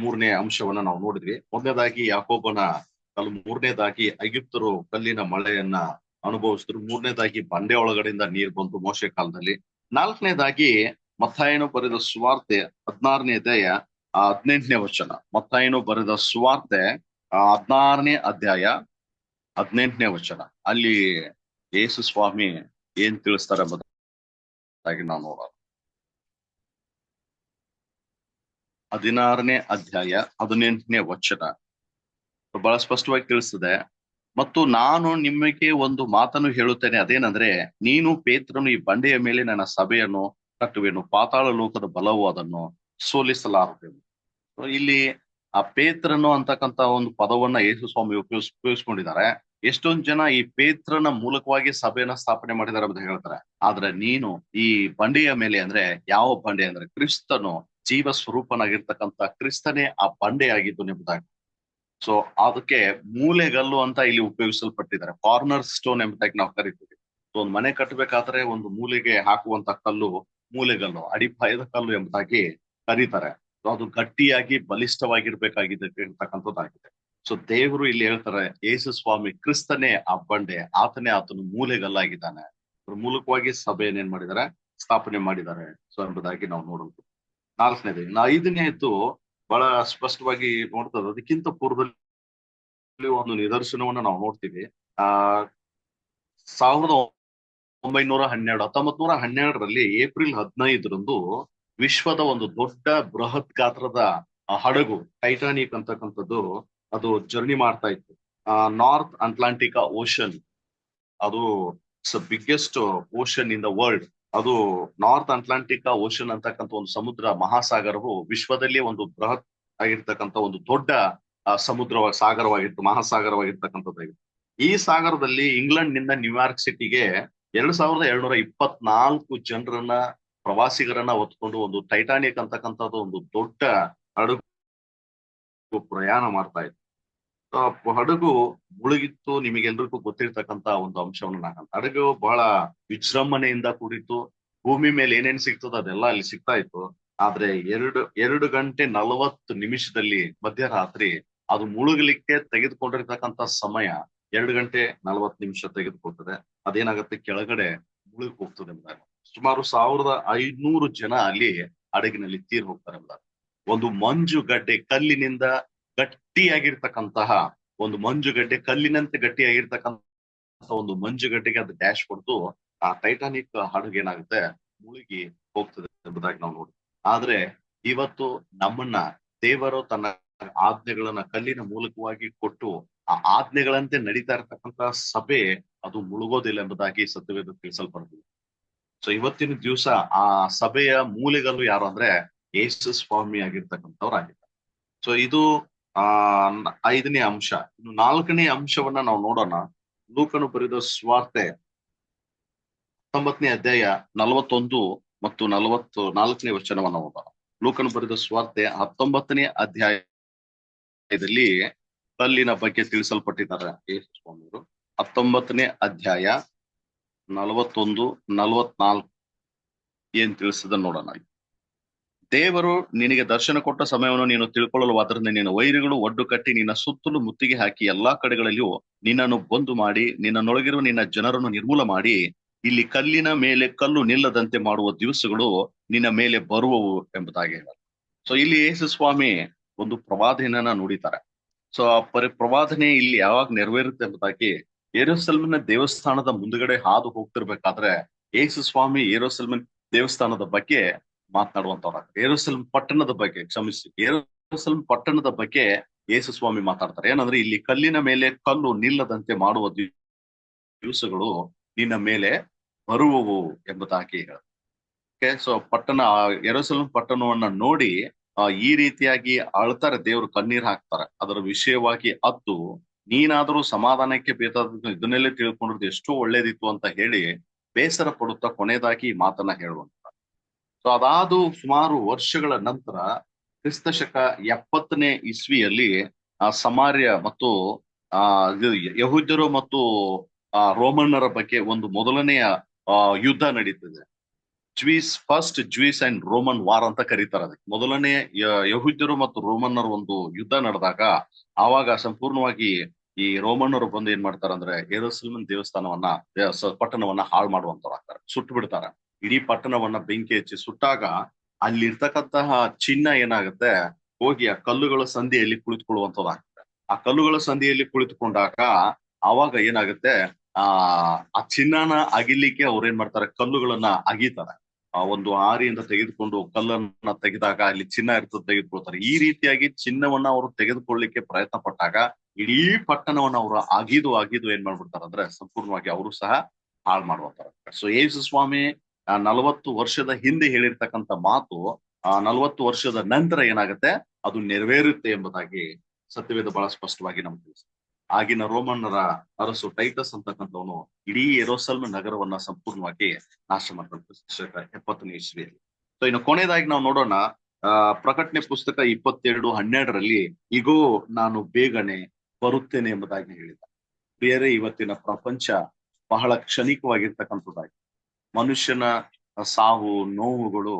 3ನೇ ಅಂಶವನ್ನ ನಾವು ನೋಡಿದ್ವಿ. ಮೊದಲನೇದಾಗಿ ಯಾಕೋಬನ 3ನೇದಾಗಿ ಐಗುಪ್ತರು ಕಲ್ಲಿನ ಮಳೆಯನ್ನ ಅನುಭವಿಸಿದ್ರು. 3ನೇದಾಗಿ ಬಂಡೆ ಒಳಗಡೆಯಿಂದ ನೀರು ಬಂತು ಮೋಶೆ ಕಾಲದಲ್ಲಿ. 4ನೇದಾಗಿ ಮತ್ತಾಯನು ಬರೆದ ಸುವಾರ್ತೆ 16ನೇ ಅಧ್ಯಾಯ 18ನೇ ವಚನ. ಮತ್ತಾಯನು ಬರೆದ ಸುವಾರ್ತೆ 16ನೇ ಅಧ್ಯಾಯ 18ನೇ ವಚನ. ಅಲ್ಲಿ ಯೇಸು ಸ್ವಾಮಿ ಏನ್ ತಿಳಿಸ್ತಾರೆ ಎಂಬುದಾಗಿ ನಾವು ನೋಡೋಣ. 16ನೇ ಅಧ್ಯಾಯ 18ನೇ ವಚನ ಬಹಳ ಸ್ಪಷ್ಟವಾಗಿ ತಿಳಿಸ್ತದೆ. ಮತ್ತು ನಾನು ನಿಮಗೆ ಒಂದು ಮಾತನ್ನು ಹೇಳುತ್ತೇನೆ, ಅದೇನಂದ್ರೆ ನೀನು ಪೇತ್ರನು ಈ ಬಂಡೆಯ ಮೇಲೆ ನನ್ನ ಸಭೆಯನ್ನು ಕಟ್ಟುವೆನು, ಪಾತಾಳ ಲೋಕದ ಬಲವು ಅದನ್ನು ಸೋಲಿಸಲಾರದೆನು. ಇಲ್ಲಿ ಆ ಪೇತ್ರನು ಅಂತಕ್ಕಂತ ಒಂದು ಪದವನ್ನ ಯೇಸು ಸ್ವಾಮಿ ಉಪಯೋಗಿಸ್ಕೊಂಡಿದ್ದಾರೆ. ಎಷ್ಟೊಂದ್ ಜನ ಈ ಪೇತ್ರನ ಮೂಲಕವಾಗಿ ಸಭೆಯನ್ನ ಸ್ಥಾಪನೆ ಮಾಡಿದ್ದಾರೆ ಅಂತ ಹೇಳ್ತಾರೆ. ಆದ್ರೆ ನೀನು ಈ ಬಂಡೆಯ ಮೇಲೆ ಅಂದ್ರೆ ಯಾವ ಬಂಡೆ ಅಂದ್ರೆ ಕ್ರಿಸ್ತನು ಜೀವ ಸ್ವರೂಪನಾಗಿರ್ತಕ್ಕಂಥ ಕ್ರಿಸ್ತನೇ ಆ ಬಂಡೆ ಆಗಿದ್ದು ಎಂಬುದಾಗಿ. ಸೊ ಅದಕ್ಕೆ ಮೂಲೆಗಲ್ಲು ಅಂತ ಇಲ್ಲಿ ಉಪಯೋಗಿಸಲ್ಪಟ್ಟಿದ್ದಾರೆ. ಕಾರ್ನರ್ ಸ್ಟೋನ್ ಎಂಬುದಾಗಿ ನಾವು ಕರಿತೀವಿ. ಸೊ ಒಂದು ಮನೆ ಕಟ್ಟಬೇಕಾದ್ರೆ ಒಂದು ಮೂಲೆಗೆ ಹಾಕುವಂತ ಕಲ್ಲು ಮೂಲೆಗಲ್ಲು, ಅಡಿಪಾಯದ ಕಲ್ಲು ಎಂಬುದಾಗಿ ಕರೀತಾರೆ. ಸೊ ಅದು ಗಟ್ಟಿಯಾಗಿ ಬಲಿಷ್ಠವಾಗಿರ್ಬೇಕಾಗಿದೆ ಇರ್ತಕ್ಕಂಥದ್ದಾಗಿದೆ. ಸೊ ದೇವರು ಇಲ್ಲಿ ಹೇಳ್ತಾರೆ, ಯೇಸು ಸ್ವಾಮಿ ಕ್ರಿಸ್ತನೇ ಆ ಬಂಡೆ, ಆತನೇ ಆತನು ಮೂಲೆಗಲ್ಲಾಗಿದ್ದಾನೆ. ಅದ್ರ ಮೂಲಕವಾಗಿ ಸಭೆಯನ್ನ ಏನ್ ಮಾಡಿದ್ದಾರೆ, ಸ್ಥಾಪನೆ ಮಾಡಿದ್ದಾರೆ. ಸೊ ಎಂಬುದಾಗಿ ನಾವು ನೋಡುವುದು. ನಾಲ್ಕನೇದು. ಐದನೇದು ಬಹಳ ಸ್ಪಷ್ಟವಾಗಿ ನೋಡ್ತದೆ. ಅದಕ್ಕಿಂತ ಪೂರ್ವದಲ್ಲಿ ಒಂದು ನಿದರ್ಶನವನ್ನ ನಾವು ನೋಡ್ತೀವಿ. 1912 ಏಪ್ರಿಲ್ 15ರಂದು ವಿಶ್ವದ ಒಂದು ದೊಡ್ಡ ಬೃಹತ್ ಗಾತ್ರದ ಹಡಗು ಟೈಟಾನಿಕ್ ಅಂತಕ್ಕಂಥದ್ದು ಅದು ಜರ್ನಿ ಮಾಡ್ತಾ ಇತ್ತು. ನಾರ್ತ್ ಅಟ್ಲಾಂಟಿಕ್ ಓಷನ್, ಅದು biggest ocean in the world. ಅದು ನಾರ್ತ್ ಅಟ್ಲಾಂಟಿಕ್ ಓಷನ್ ಅಂತಕ್ಕಂಥ ಒಂದು ಸಮುದ್ರ ಮಹಾಸಾಗರವು ವಿಶ್ವದಲ್ಲಿ ಒಂದು ಬೃಹತ್ ಆಗಿರ್ತಕ್ಕಂಥ ಒಂದು ದೊಡ್ಡ ಮಹಾಸಾಗರವಾಗಿರ್ತಕ್ಕಂಥದ್ದಾಗಿದೆ. ಈ ಸಾಗರದಲ್ಲಿ ಇಂಗ್ಲೆಂಡ್ ನಿಂದ ನ್ಯೂಯಾರ್ಕ್ ಸಿಟಿಗೆ 2724 ಜನರನ್ನ, ಪ್ರವಾಸಿಗರನ್ನ ಹೊತ್ಕೊಂಡು ಒಂದು ಟೈಟಾನಿಕ್ ಅಂತಕ್ಕಂಥದ್ದು ಒಂದು ದೊಡ್ಡ ಹಡಗು ಪ್ರಯಾಣ ಮಾಡ್ತಾ ಇತ್ತು. ಹಡಗು ಮುಳುಗಿತ್ತು. ನಿಮಗೆಲ್ರಿಗೂ ಗೊತ್ತಿರ್ತಕ್ಕಂತ ಒಂದು ಅಂಶವನ್ನು ಹಡಗು ಬಹಳ ವಿಜೃಂಭಣೆಯಿಂದ ಕೂಡಿತ್ತು. ಭೂಮಿ ಮೇಲೆ ಏನೇನ್ ಸಿಗ್ತದೋ ಅದೆಲ್ಲ ಅಲ್ಲಿ ಸಿಗ್ತಾ ಇತ್ತು. ಆದ್ರೆ 2 ಗಂಟೆ 40 ನಿಮಿಷದಲ್ಲಿ ಮಧ್ಯರಾತ್ರಿ ಅದು ಮುಳುಗಲಿಕ್ಕೆ ತೆಗೆದುಕೊಂಡಿರ್ತಕ್ಕಂಥ ಸಮಯ 2 ಗಂಟೆ 40 ನಿಮಿಷ ತೆಗೆದುಕೊಳ್ತದೆ. ಅದೇನಾಗುತ್ತೆ, ಕೆಳಗಡೆ ಮುಳುಗಿ ಹೋಗ್ತದೆ ಎಂಬುದಾಗಿ. ಸುಮಾರು 1500 ಜನ ಅಲ್ಲಿ ಹಡಗಿನಲ್ಲಿ ತೀರ್ ಹೋಗ್ತಾರೆ ಎಂಬುದಾಗಿ. ಒಂದು ಮಂಜುಗಡ್ಡೆ ಕಲ್ಲಿನಿಂದ ಗಟ್ಟಿಯಾಗಿರ್ತಕ್ಕಂತಹ ಒಂದು ಮಂಜುಗಡ್ಡೆ, ಕಲ್ಲಿನಂತೆ ಗಟ್ಟಿಯಾಗಿರ್ತಕ್ಕಂಥ ಒಂದು ಮಂಜುಗಡ್ಡೆಗೆ ಅದು ಡ್ಯಾಶ್ ಕೊಡ್ತು ಆ ಟೈಟಾನಿಕ್ ಹಡಗು ಏನಾಗುತ್ತೆ, ಮುಳುಗಿ ಹೋಗ್ತದೆ ಎಂಬುದಾಗಿ ನಾವು ನೋಡಿ. ಆದ್ರೆ ಇವತ್ತು ನಮ್ಮನ್ನ ದೇವರು ತನ್ನ ಆಜ್ಞೆಗಳನ್ನ ಕಲ್ಲಿನ ಮೂಲಕವಾಗಿ ಕೊಟ್ಟು ಆ ಆಜ್ಞೆಗಳಂತೆ ನಡೀತಾ ಇರತಕ್ಕಂತ ಸಭೆ ಅದು ಮುಳುಗೋದಿಲ್ಲ ಎಂಬುದಾಗಿ ಸತ್ಯವೇದ ತಿಳಿಸಲ್ಪಡ್ತೀವಿ. ಸೊ ಇವತ್ತಿನ ದಿವಸ ಆ ಸಭೆಯ ಮೂಲೆಗಲ್ಲು ಯಾರು ಅಂದ್ರೆ ಯೇಸು ಸ್ವಾಮಿ ಆಗಿರ್ತಕ್ಕಂಥವ್ರಾಗಿದ್ದಾರೆ. ಸೊ ಇದು 5ನೇ ಅಂಶ. ಇನ್ನು 4ನೇ ಅಂಶವನ್ನ ನಾವು ನೋಡೋಣ. ಲೂಕನು ಬರೆದ ಸುವಾರ್ತೆ 19ನೇ ಅಧ್ಯಾಯ 41 ಮತ್ತು 44ನೇ ವಚನವನ್ನ ಓದೋಣ. ಲೂಕನು ಬರೆದ ಸುವಾರ್ತೆ 19ನೇ ಅಧ್ಯಾಯದಲ್ಲಿ ಕಲ್ಲಿನ ಬಗ್ಗೆ ತಿಳಿಸಲ್ಪಟ್ಟಿದ್ದಾರೆ ಯೇಸು ಸ್ವಾಮಿಯವರು. 19ನೇ ಅಧ್ಯಾಯ 41, 44 ಏನ್ ತಿಳಿಸಿದ ನೋಡೋಣ. ದೇವರು ನಿನಗೆ ದರ್ಶನ ಕೊಟ್ಟ ಸಮಯವನ್ನು ನೀನು ತಿಳ್ಕೊಳ್ಳಲು, ಅದರಿಂದ ನಿನ್ನ ವೈರಿಗಳು ಒಡ್ಡು ಕಟ್ಟಿ ನಿನ್ನ ಸುತ್ತಲೂ ಮುತ್ತಿಗೆ ಹಾಕಿ ಎಲ್ಲಾ ಕಡೆಗಳಲ್ಲಿಯೂ ನಿನ್ನನ್ನು ಬಂದು ಮಾಡಿ ನಿನ್ನೊಳಗಿರುವ ನಿನ್ನ ಜನರನ್ನು ನಿರ್ಮೂಲ ಮಾಡಿ ಇಲ್ಲಿ ಕಲ್ಲಿನ ಮೇಲೆ ಕಲ್ಲು ನಿಲ್ಲದಂತೆ ಮಾಡುವ ದಿವಸಗಳು ನಿನ್ನ ಮೇಲೆ ಬರುವವು ಎಂಬುದಾಗಿ ಹೇಳ. ಸೊ ಇಲ್ಲಿ ಯೇಸು ಸ್ವಾಮಿ ಒಂದು ಪ್ರವಾದನೆಯನ್ನ ನುಡಿತಾರೆ. ಸೊ ಆ ಪ್ರವಾದನೆ ಇಲ್ಲಿ ಯಾವಾಗ ನೆರವೇರುತ್ತೆ ಎಂಬುದಾಗಿ, ಯೆರೂಸಲೇಮಿನ ದೇವಸ್ಥಾನದ ಮುಂದುಗಡೆ ಹಾದು ಹೋಗ್ತಿರ್ಬೇಕಾದ್ರೆ ಯೇಸು ಸ್ವಾಮಿ ಯೆರೂಸಲೇಮಿನ ದೇವಸ್ಥಾನದ ಬಗ್ಗೆ ಮಾತನಾಡುವಂತವ್ರ, ಯೆರೂಸಲೇಮ್ ಪಟ್ಟಣದ ಬಗ್ಗೆ, ಕ್ಷಮಿಸಿ, ಯೆರೂಸಲೇಮ್ ಪಟ್ಟಣದ ಬಗ್ಗೆ ಯೇಸು ಸ್ವಾಮಿ ಮಾತಾಡ್ತಾರೆ. ಏನಂದ್ರೆ ಇಲ್ಲಿ ಕಲ್ಲಿನ ಮೇಲೆ ಕಲ್ಲು ನಿಲ್ಲದಂತೆ ಮಾಡುವ ದಿವಸಗಳು ನಿನ್ನ ಮೇಲೆ ಬರುವವು ಎಂಬುದಾಗಿ ಹೇಳ. ಸೊ ಯೆರೂಸಲೇಮ್ ಪಟ್ಟಣವನ್ನ ನೋಡಿ ಈ ರೀತಿಯಾಗಿ ಅಳ್ತಾರೆ, ದೇವರು ಕಣ್ಣೀರ್ ಹಾಕ್ತಾರೆ. ಅದರ ವಿಷಯವಾಗಿ ಅತ್ತು ನೀನಾದರೂ ಸಮಾಧಾನಕ್ಕೆ ಬೇಕಾದ ಇದನ್ನೆಲ್ಲೇ ತಿಳ್ಕೊಂಡಿರೋದು ಎಷ್ಟೋ ಒಳ್ಳೇದಿತ್ತು ಅಂತ ಹೇಳಿ ಬೇಸರ ಪಡುತ್ತಾ ಕೊನೆಯದಾಗಿ ಈ ಮಾತನ್ನ ಹೇಳುವಂತ. ಸೊ ಅದಾದು ಸುಮಾರು ವರ್ಷಗಳ ನಂತರ ಕ್ರಿಸ್ತಶಕ 70ನೇ ಇಸ್ವಿಯಲ್ಲಿ ಸಮಾರ್ಯ ಮತ್ತು ಯಹೂದ್ಯರು ಮತ್ತು ರೋಮನ್ನರ ಬಗ್ಗೆ ಒಂದು ಮೊದಲನೆಯ ಯುದ್ಧ ನಡೀತದೆ. First juice and Roman war ಅಂತ ಕರೀತಾರೆ ಅದಕ್ಕೆ. ಮೊದಲನೇ ಯಹೂದ್ಯರು ಮತ್ತು ರೋಮನ್ನರು ಒಂದು ಯುದ್ಧ ನಡೆದಾಗ ಆವಾಗ ಸಂಪೂರ್ಣವಾಗಿ ಈ ರೋಮನ್ನರು ಬಂದು ಏನ್ ಮಾಡ್ತಾರೆ ಅಂದ್ರೆ ಯೆರೂಸಲೇಮ್ ದೇವಸ್ಥಾನವನ್ನ ಪಟ್ಟಣವನ್ನ ಹಾಳು ಮಾಡುವಂತವ್ರಾಗ್ತಾರೆ, ಸುಟ್ಟು ಬಿಡ್ತಾರೆ. ಇಡೀ ಪಟ್ಟಣವನ್ನ ಬೆಂಕಿ ಹಚ್ಚಿ ಸುಟ್ಟಾಗ ಅಲ್ಲಿರ್ತಕ್ಕಂತಹ ಚಿನ್ನ ಏನಾಗುತ್ತೆ, ಹೋಗಿ ಆ ಕಲ್ಲುಗಳ ಸಂಧಿಯಲ್ಲಿ ಕುಳಿತುಕೊಳ್ಳುವಂತದ್ದಾಗ್ತದೆ. ಆ ಕಲ್ಲುಗಳ ಸಂಧಿಯಲ್ಲಿ ಕುಳಿತುಕೊಂಡಾಗ ಆವಾಗ ಏನಾಗುತ್ತೆ, ಆ ಚಿನ್ನನ ಅಗಿಲಿಕ್ಕೆ ಅವ್ರು ಏನ್ ಮಾಡ್ತಾರೆ, ಕಲ್ಲುಗಳನ್ನ ಅಗಿತಾರೆ. ಒಂದು ಆರಿಯಿಂದ ತೆಗೆದುಕೊಂಡು ಕಲ್ಲನ್ನ ತೆಗೆದಾಗ ಅಲ್ಲಿ ಚಿನ್ನ ಇರ್ತದೆ, ತೆಗೆದುಕೊಳ್ತಾರೆ. ಈ ರೀತಿಯಾಗಿ ಚಿನ್ನವನ್ನ ಅವರು ತೆಗೆದುಕೊಳ್ಳಿಕ್ಕೆ ಪ್ರಯತ್ನ ಪಟ್ಟಾಗ ಇಡೀ ಪಟ್ಟಣವನ್ನು ಅವರು ಅಗಿದು ಏನ್ ಮಾಡ್ಬಿಡ್ತಾರ ಅಂದ್ರೆ ಸಂಪೂರ್ಣವಾಗಿ ಅವರು ಸಹ ಹಾಳು ಮಾಡುವಂತಾರ. ಸೊ ಯೇಸು ಸ್ವಾಮಿ 40 ವರ್ಷದ ಹಿಂದೆ ಹೇಳಿರ್ತಕ್ಕಂಥ ಮಾತು 40 ವರ್ಷದ ನಂತರ ಏನಾಗುತ್ತೆ, ಅದು ನೆರವೇರುತ್ತೆ ಎಂಬುದಾಗಿ ಸತ್ಯವೇದ ಬಹಳ ಸ್ಪಷ್ಟವಾಗಿ ನಮ್ಗೆ ತಿಳಿಸುತ್ತೆ. ಆಗಿನ ರೋಮನ್ನರ ಅರಸು ಟೈಟಸ್ ಅಂತಕ್ಕಂಥವನು ಇಡೀ ಯೆರೂಸಲೇಮ್ ನಗರವನ್ನ ಸಂಪೂರ್ಣವಾಗಿ ನಾಶ ಮಾಡ್ತಾರೆ 70ನೇ ಇಸ್ವಿಯಲ್ಲಿ. ಸೊ ಇನ್ನು ಕೊನೆಯದಾಗಿ ನಾವು ನೋಡೋಣ, ಪ್ರಕಟಣೆ ಪುಸ್ತಕ 22:12 ಈಗೋ ನಾನು ಬೇಗನೆ ಬರುತ್ತೇನೆ ಎಂಬುದಾಗಿ ಹೇಳಿದ. ಬೇರೆ ಇವತ್ತಿನ ಪ್ರಪಂಚ ಬಹಳ ಕ್ಷಣಿಕವಾಗಿರ್ತಕ್ಕಂಥದ್ದಾಗಿ, ಮನುಷ್ಯನ ಸಾವು ನೋವುಗಳು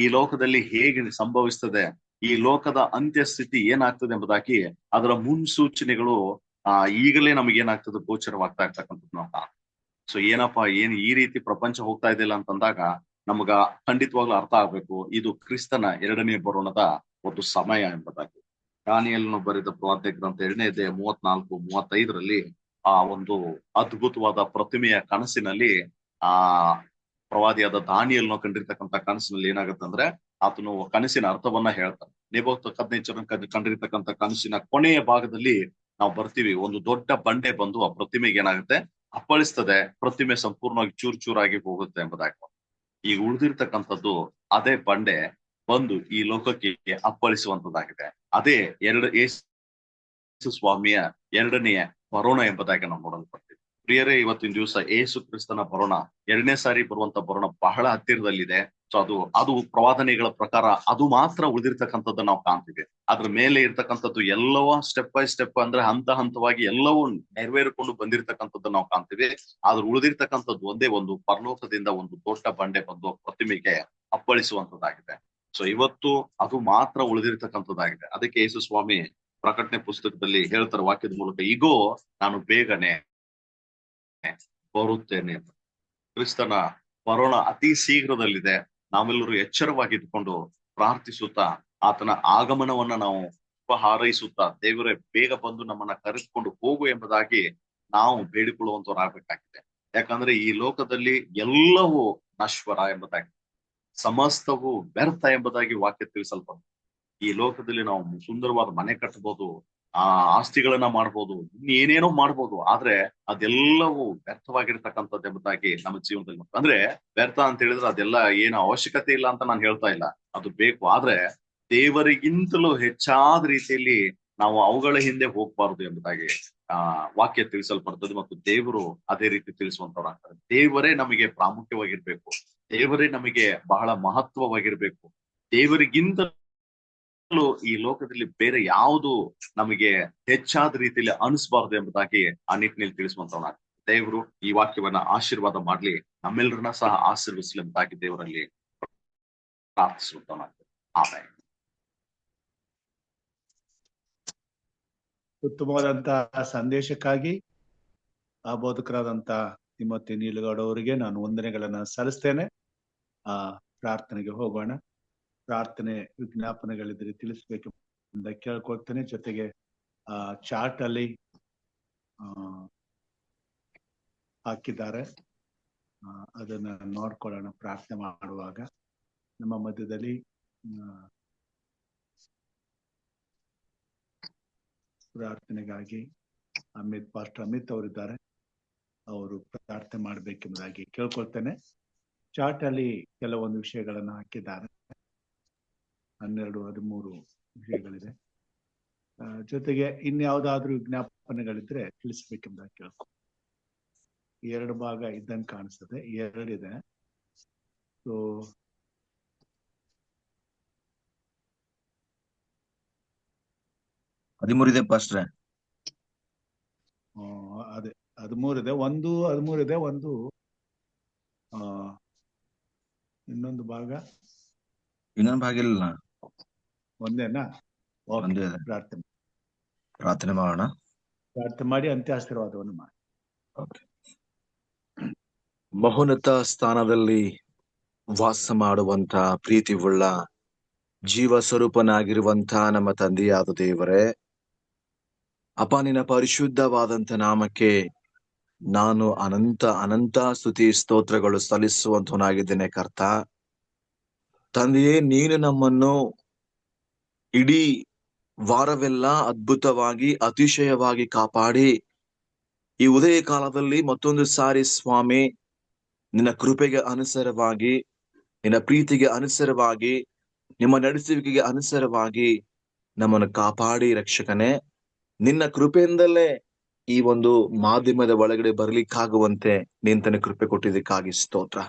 ಈ ಲೋಕದಲ್ಲಿ ಹೇಗೆ ಸಂಭವಿಸ್ತದೆ, ಈ ಲೋಕದ ಅಂತ್ಯ ಸ್ಥಿತಿ ಏನಾಗ್ತದೆ ಎಂಬುದಾಗಿ ಅದರ ಮುನ್ಸೂಚನೆಗಳು ಈಗಲೇ ನಮಗೆ ಏನಾಗ್ತದೆ ಗೋಚರವಾಗ್ತಾ ಇರ್ತಕ್ಕಂಥದ್ದು ನಾವು. ಸೊ ಏನಪ್ಪಾ ಈ ರೀತಿ ಪ್ರಪಂಚ ಹೋಗ್ತಾ ಇದೆಯಲ್ಲ ಅಂತಂದಾಗ ನಮಗ ಖಂಡಿತವಾಗ್ಲೂ ಅರ್ಥ ಆಗ್ಬೇಕು, ಇದು ಕ್ರಿಸ್ತನ 2ನೇ ಬರೋಣದ ಒಂದು ಸಮಯ ಎಂಬುದಾಗಿ. ದಾನಿಯೇಲನು ಬರೆದ ಪ್ರವಾದ್ಯ ಗ್ರಂಥ 2ನೇ ಅಧ್ಯಾಯ 34-35 ಆ ಒಂದು ಅದ್ಭುತವಾದ ಪ್ರತಿಮೆಯ ಕನಸಿನಲ್ಲಿ ಪ್ರವಾದಿಯಾದ ದಾನಿಯೇಲನು ಕಂಡಿರ್ತಕ್ಕಂಥ ಕನಸಿನಲ್ಲಿ ಏನಾಗುತ್ತಂದ್ರೆ ಆತನು ಕನಸಿನ ಅರ್ಥವನ್ನ ಹೇಳ್ತಾನೆ. ನೆಬೂಕದ್ನೆಚ್ಚರನು ಕಂಡಿರ್ತಕ್ಕಂಥ ಕನಸಿನ ಕೊನೆಯ ಭಾಗದಲ್ಲಿ ನಾವು ಬರ್ತೀವಿ, ಒಂದು ದೊಡ್ಡ ಬಂಡೆ ಬಂದು ಆ ಪ್ರತಿಮೆಗೆ ಏನಾಗುತ್ತೆ ಅಪ್ಪಳಿಸ್ತದೆ, ಪ್ರತಿಮೆ ಸಂಪೂರ್ಣವಾಗಿ ಚೂರಾಗಿ ಹೋಗುತ್ತೆ ಎಂಬುದಾಗಿ. ಈಗ ಉಳಿದಿರ್ತಕ್ಕಂಥದ್ದು ಅದೇ ಬಂಡೆ ಬಂದು ಈ ಲೋಕಕ್ಕೆ ಅಪ್ಪಳಿಸುವಂತದ್ದಾಗಿದೆ. ಅದೇ ಯೇಸು ಸ್ವಾಮಿಯ 2ನೇ ಬರೋಣ ಎಂಬುದಾಗಿ ನಾವು ನೋಡಲ್ಪಡ್ತೀವಿ. ಪ್ರಿಯರೇ, ಇವತ್ತಿನ ದಿವಸ ಯೇಸು ಕ್ರಿಸ್ತನ ಬರೋಣ 2ನೇ ಸಾರಿ ಬರುವಂತ ಬರೋಣ ಬಹಳ ಹತ್ತಿರದಲ್ಲಿದೆ. ಸೊ ಅದು ಪ್ರವಾದನೆಗಳ ಪ್ರಕಾರ ಅದು ಮಾತ್ರ ಉಳಿದಿರ್ತಕ್ಕಂಥದ್ದು ನಾವು ಕಾಣ್ತೀವಿ. ಅದ್ರ ಮೇಲೆ ಇರ್ತಕ್ಕಂಥದ್ದು ಎಲ್ಲವೂ ಸ್ಟೆಪ್ ಬೈ ಸ್ಟೆಪ್ ಅಂದ್ರೆ ಹಂತವಾಗಿ ಎಲ್ಲವೂ ನೆರವೇರಿಕೊಂಡು ಬಂದಿರತಕ್ಕಂಥದ್ದು ನಾವು ಕಾಣ್ತೀವಿ. ಆದ್ರೆ ಉಳಿದಿರ್ತಕ್ಕಂಥದ್ದು ಒಂದೇ ಒಂದು ಪರಲೋಕದಿಂದ ಒಂದು ದೊಡ್ಡ ಬಂಡೆ ಬಂದು ಪ್ರತಿಮೆಗೆ ಅಪ್ಪಳಿಸುವಂತದ್ದಾಗಿದೆ. ಸೊ ಇವತ್ತು ಅದು ಮಾತ್ರ ಉಳಿದಿರ್ತಕ್ಕಂಥದ್ದಾಗಿದೆ. ಅದಕ್ಕೆ ಯೇಸು ಸ್ವಾಮಿ ಪ್ರಕಟಣೆ ಪುಸ್ತಕದಲ್ಲಿ ಹೇಳ್ತಾರೆ ವಾಕ್ಯದ ಮೂಲಕ, ಈಗೋ ನಾನು ಬೇಗನೆ ಬರುತ್ತೇನೆ. ಕ್ರಿಸ್ತನ ಬರೋಣ ಅತಿ ಶೀಘ್ರದಲ್ಲಿದೆ. ನಾವೆಲ್ಲರೂ ಎಚ್ಚರವಾಗಿದ್ದುಕೊಂಡು ಪ್ರಾರ್ಥಿಸುತ್ತಾ ಆತನ ಆಗಮನವನ್ನ ನಾವು ಹಾರೈಸುತ್ತಾ ದೇವರೇ ಬೇಗ ಬಂದು ನಮ್ಮನ್ನ ಕರೆದುಕೊಂಡು ಹೋಗು ಎಂಬುದಾಗಿ ನಾವು ಬೇಡಿಕೊಳ್ಳುವಂತವರಾಗಬೇಕಾಗಿದೆ. ಯಾಕಂದ್ರೆ ಈ ಲೋಕದಲ್ಲಿ ಎಲ್ಲವೂ ನಶ್ವರ ಎಂಬುದಾಗಿ, ಸಮಸ್ತವು ವ್ಯರ್ಥ ಎಂಬುದಾಗಿ ವಾಕ್ಯ ತಿಳಿಸಲ್ಪಡ್ತದೆ. ಈ ಲೋಕದಲ್ಲಿ ನಾವು ಸುಂದರವಾದ ಮನೆ ಕಟ್ಟಬಹುದು, ಆಸ್ತಿಗಳನ್ನ ಮಾಡ್ಬೋದು, ಏನೇನೋ ಮಾಡ್ಬೋದು, ಆದ್ರೆ ಅದೆಲ್ಲವೂ ವ್ಯರ್ಥವಾಗಿರ್ತಕ್ಕಂಥದ್ದು ಎಂಬುದಾಗಿ ನಮ್ಮ ಜೀವನದಲ್ಲಿ. ಅಂದ್ರೆ ವ್ಯರ್ಥ ಅಂತ ಹೇಳಿದ್ರೆ ಅದೆಲ್ಲ ಏನು ಅವಶ್ಯಕತೆ ಇಲ್ಲ ಅಂತ ನಾನು ಹೇಳ್ತಾ ಇಲ್ಲ, ಅದು ಬೇಕು. ಆದ್ರೆ ದೇವರಿಗಿಂತಲೂ ಹೆಚ್ಚಾದ ರೀತಿಯಲ್ಲಿ ನಾವು ಅವುಗಳ ಹಿಂದೆ ಹೋಗ್ಬಾರ್ದು ಎಂಬುದಾಗಿ ವಾಕ್ಯ ತಿಳಿಸಲ್ಪಡ್ತದೆ. ಮತ್ತು ದೇವರು ಅದೇ ರೀತಿ ತಿಳಿಸುವಂತವ್ರಾಗ್ತಾರೆ. ದೇವರೇ ನಮಗೆ ಪ್ರಾಮುಖ್ಯವಾಗಿರ್ಬೇಕು, ದೇವರೇ ನಮಗೆ ಬಹಳ ಮಹತ್ವವಾಗಿರ್ಬೇಕು. ದೇವರಿಗಿಂತ ಈ ಲೋಕದಲ್ಲಿ ಬೇರೆ ಯಾವುದು ನಮಗೆ ಹೆಚ್ಚಾದ ರೀತಿಯಲ್ಲಿ ಅನಿಸ್ಬಾರ್ದು ಎಂಬುದಾಗಿ ಆ ನಿಟ್ಟಿನಲ್ಲಿ ತಿಳಿಸುವಂತವನ ದೇವರು ಈ ವಾಕ್ಯವನ್ನ ಆಶೀರ್ವಾದ ಮಾಡ್ಲಿ, ನಮ್ಮೆಲ್ಲರನ್ನ ಸಹ ಆಶೀರ್ವಿಸಲಿ ಎಂಬುದಾಗಿ ದೇವರಲ್ಲಿ ಪ್ರಾರ್ಥಿಸುವಂತವನಾಗ್ತದೆ. ಆಮೇಲೆ ಉತ್ತಮವಾದಂತಹ ಸಂದೇಶಕ್ಕಾಗಿ ಆ ಬೋಧಕರಾದಂತ ತಿಮ್ಮತಿ ನೀಲಗೌಡ ಅವರಿಗೆ ನಾನು ವಂದನೆಗಳನ್ನ ಸಲ್ಲಿಸ್ತೇನೆ. ಪ್ರಾರ್ಥನೆಗೆ ಹೋಗೋಣ. ಪ್ರಾರ್ಥನೆ ವಿಜ್ಞಾಪನೆಗಳಿದ್ರೆ ತಿಳಿಸ್ಬೇಕು ಅಂತ ಕೇಳ್ಕೊಳ್ತೇನೆ. ಜೊತೆಗೆ ಚಾರ್ಟ್ ಅಲ್ಲಿ ಹಾಕಿದ್ದಾರೆ, ಅದನ್ನ ನೋಡ್ಕೊಳ್ಳೋಣ. ಪ್ರಾರ್ಥನೆ ಮಾಡುವಾಗ ನಮ್ಮ ಮಧ್ಯದಲ್ಲಿ ಪ್ರಾರ್ಥನೆಗಾಗಿ ಪಾಸ್ಟರ್ ಅಮಿತ್ ಅವರಿದ್ದಾರೆ, ಅವರು ಪ್ರಾರ್ಥನೆ ಮಾಡ್ಬೇಕೆಂಬುದಾಗಿ ಕೇಳ್ಕೊಳ್ತೇನೆ. ಚಾರ್ಟ್ ಅಲ್ಲಿ ಕೆಲವೊಂದು ವಿಷಯಗಳನ್ನ ಹಾಕಿದ್ದಾರೆ, 12-13 ವಿಷಯಗಳಿದೆ. ಜೊತೆಗೆ ಇನ್ಯಾವುದಾದ್ರೂ ವಿಜ್ಞಾಪನೆಗಳಿದ್ರೆ ತಿಳಿಸ್ಬೇಕೆಂಬುದಾಗಿ ಕೇಳ್ಕೊ. 2 ಭಾಗ ಇದ್ದಂಗೆ ಕಾಣಿಸ್ತದೆ, 2 ಇದೆ. ಸೊ 13 ಇದೆ ಪಾಸ್ಟ್ರೆ. ಅದೇ 13 ಇದೆ, 13 ಇದೆ. ಇನ್ನೊಂದು ಭಾಗ ಇಲ್ಲ, ಒಂದೇನಾ? ಪ್ರಾರ್ಥನೆ ಮಾಡೋಣ. ಪ್ರಾರ್ಥನೆ ಮಾಡಿ ಅಂತ್ಯ ಆಶೀರ್ವಾದವನ್ನು ಮಾಡಿ. ಮಹೋನ್ನತ ಸ್ಥಾನದಲ್ಲಿ ವಾಸ ಮಾಡುವಂತ ಪ್ರೀತಿವುಳ್ಳ ಜೀವ ಸ್ವರೂಪನಾಗಿರುವಂತ ನಮ್ಮ ತಂದೆಯಾದ ದೇವರೇ, ಅಪ್ಪ ನಿನ್ನ ಪರಿಶುದ್ಧವಾದಂತ ನಾಮಕ್ಕೆ ನಾನು ಅನಂತ ಸ್ತುತಿ ಸ್ತೋತ್ರಗಳು ಸಲ್ಲಿಸುವಂತವನಾಗಿದ್ದೇನೆ ಕರ್ತ. ತಂದೆಯೇ, ನೀನು ನಮ್ಮನ್ನು ಇಡೀ ವಾರವೆಲ್ಲ ಅದ್ಭುತವಾಗಿ ಅತಿಶಯವಾಗಿ ಕಾಪಾಡಿ ಈ ಉದಯ ಕಾಲದಲ್ಲಿ ಮತ್ತೊಂದು ಸಾರಿ ಸ್ವಾಮಿ ನಿನ್ನ ಕೃಪೆಗೆ ಅನುಸಾರವಾಗಿ, ನಿನ್ನ ಪ್ರೀತಿಗೆ ಅನುಸಾರವಾಗಿ, ನಿಮ್ಮ ನಡೆಸುವಿಕೆಗೆ ಅನುಸಾರವಾಗಿ ನಮ್ಮನ್ನು ಕಾಪಾಡಿ ರಕ್ಷಕನೇ, ನಿನ್ನ ಕೃಪೆಯಿಂದಲೇ ಈ ಒಂದು ಮಾಧ್ಯಮದ ಒಳಗಡೆ ಬರ್ಲಿಕ್ಕಾಗುವಂತೆ ನಿಂತನ ಕೃಪೆ ಕೊಟ್ಟಿದ್ದಕ್ಕಾಗಿ ಸ್ತೋತ್ರ.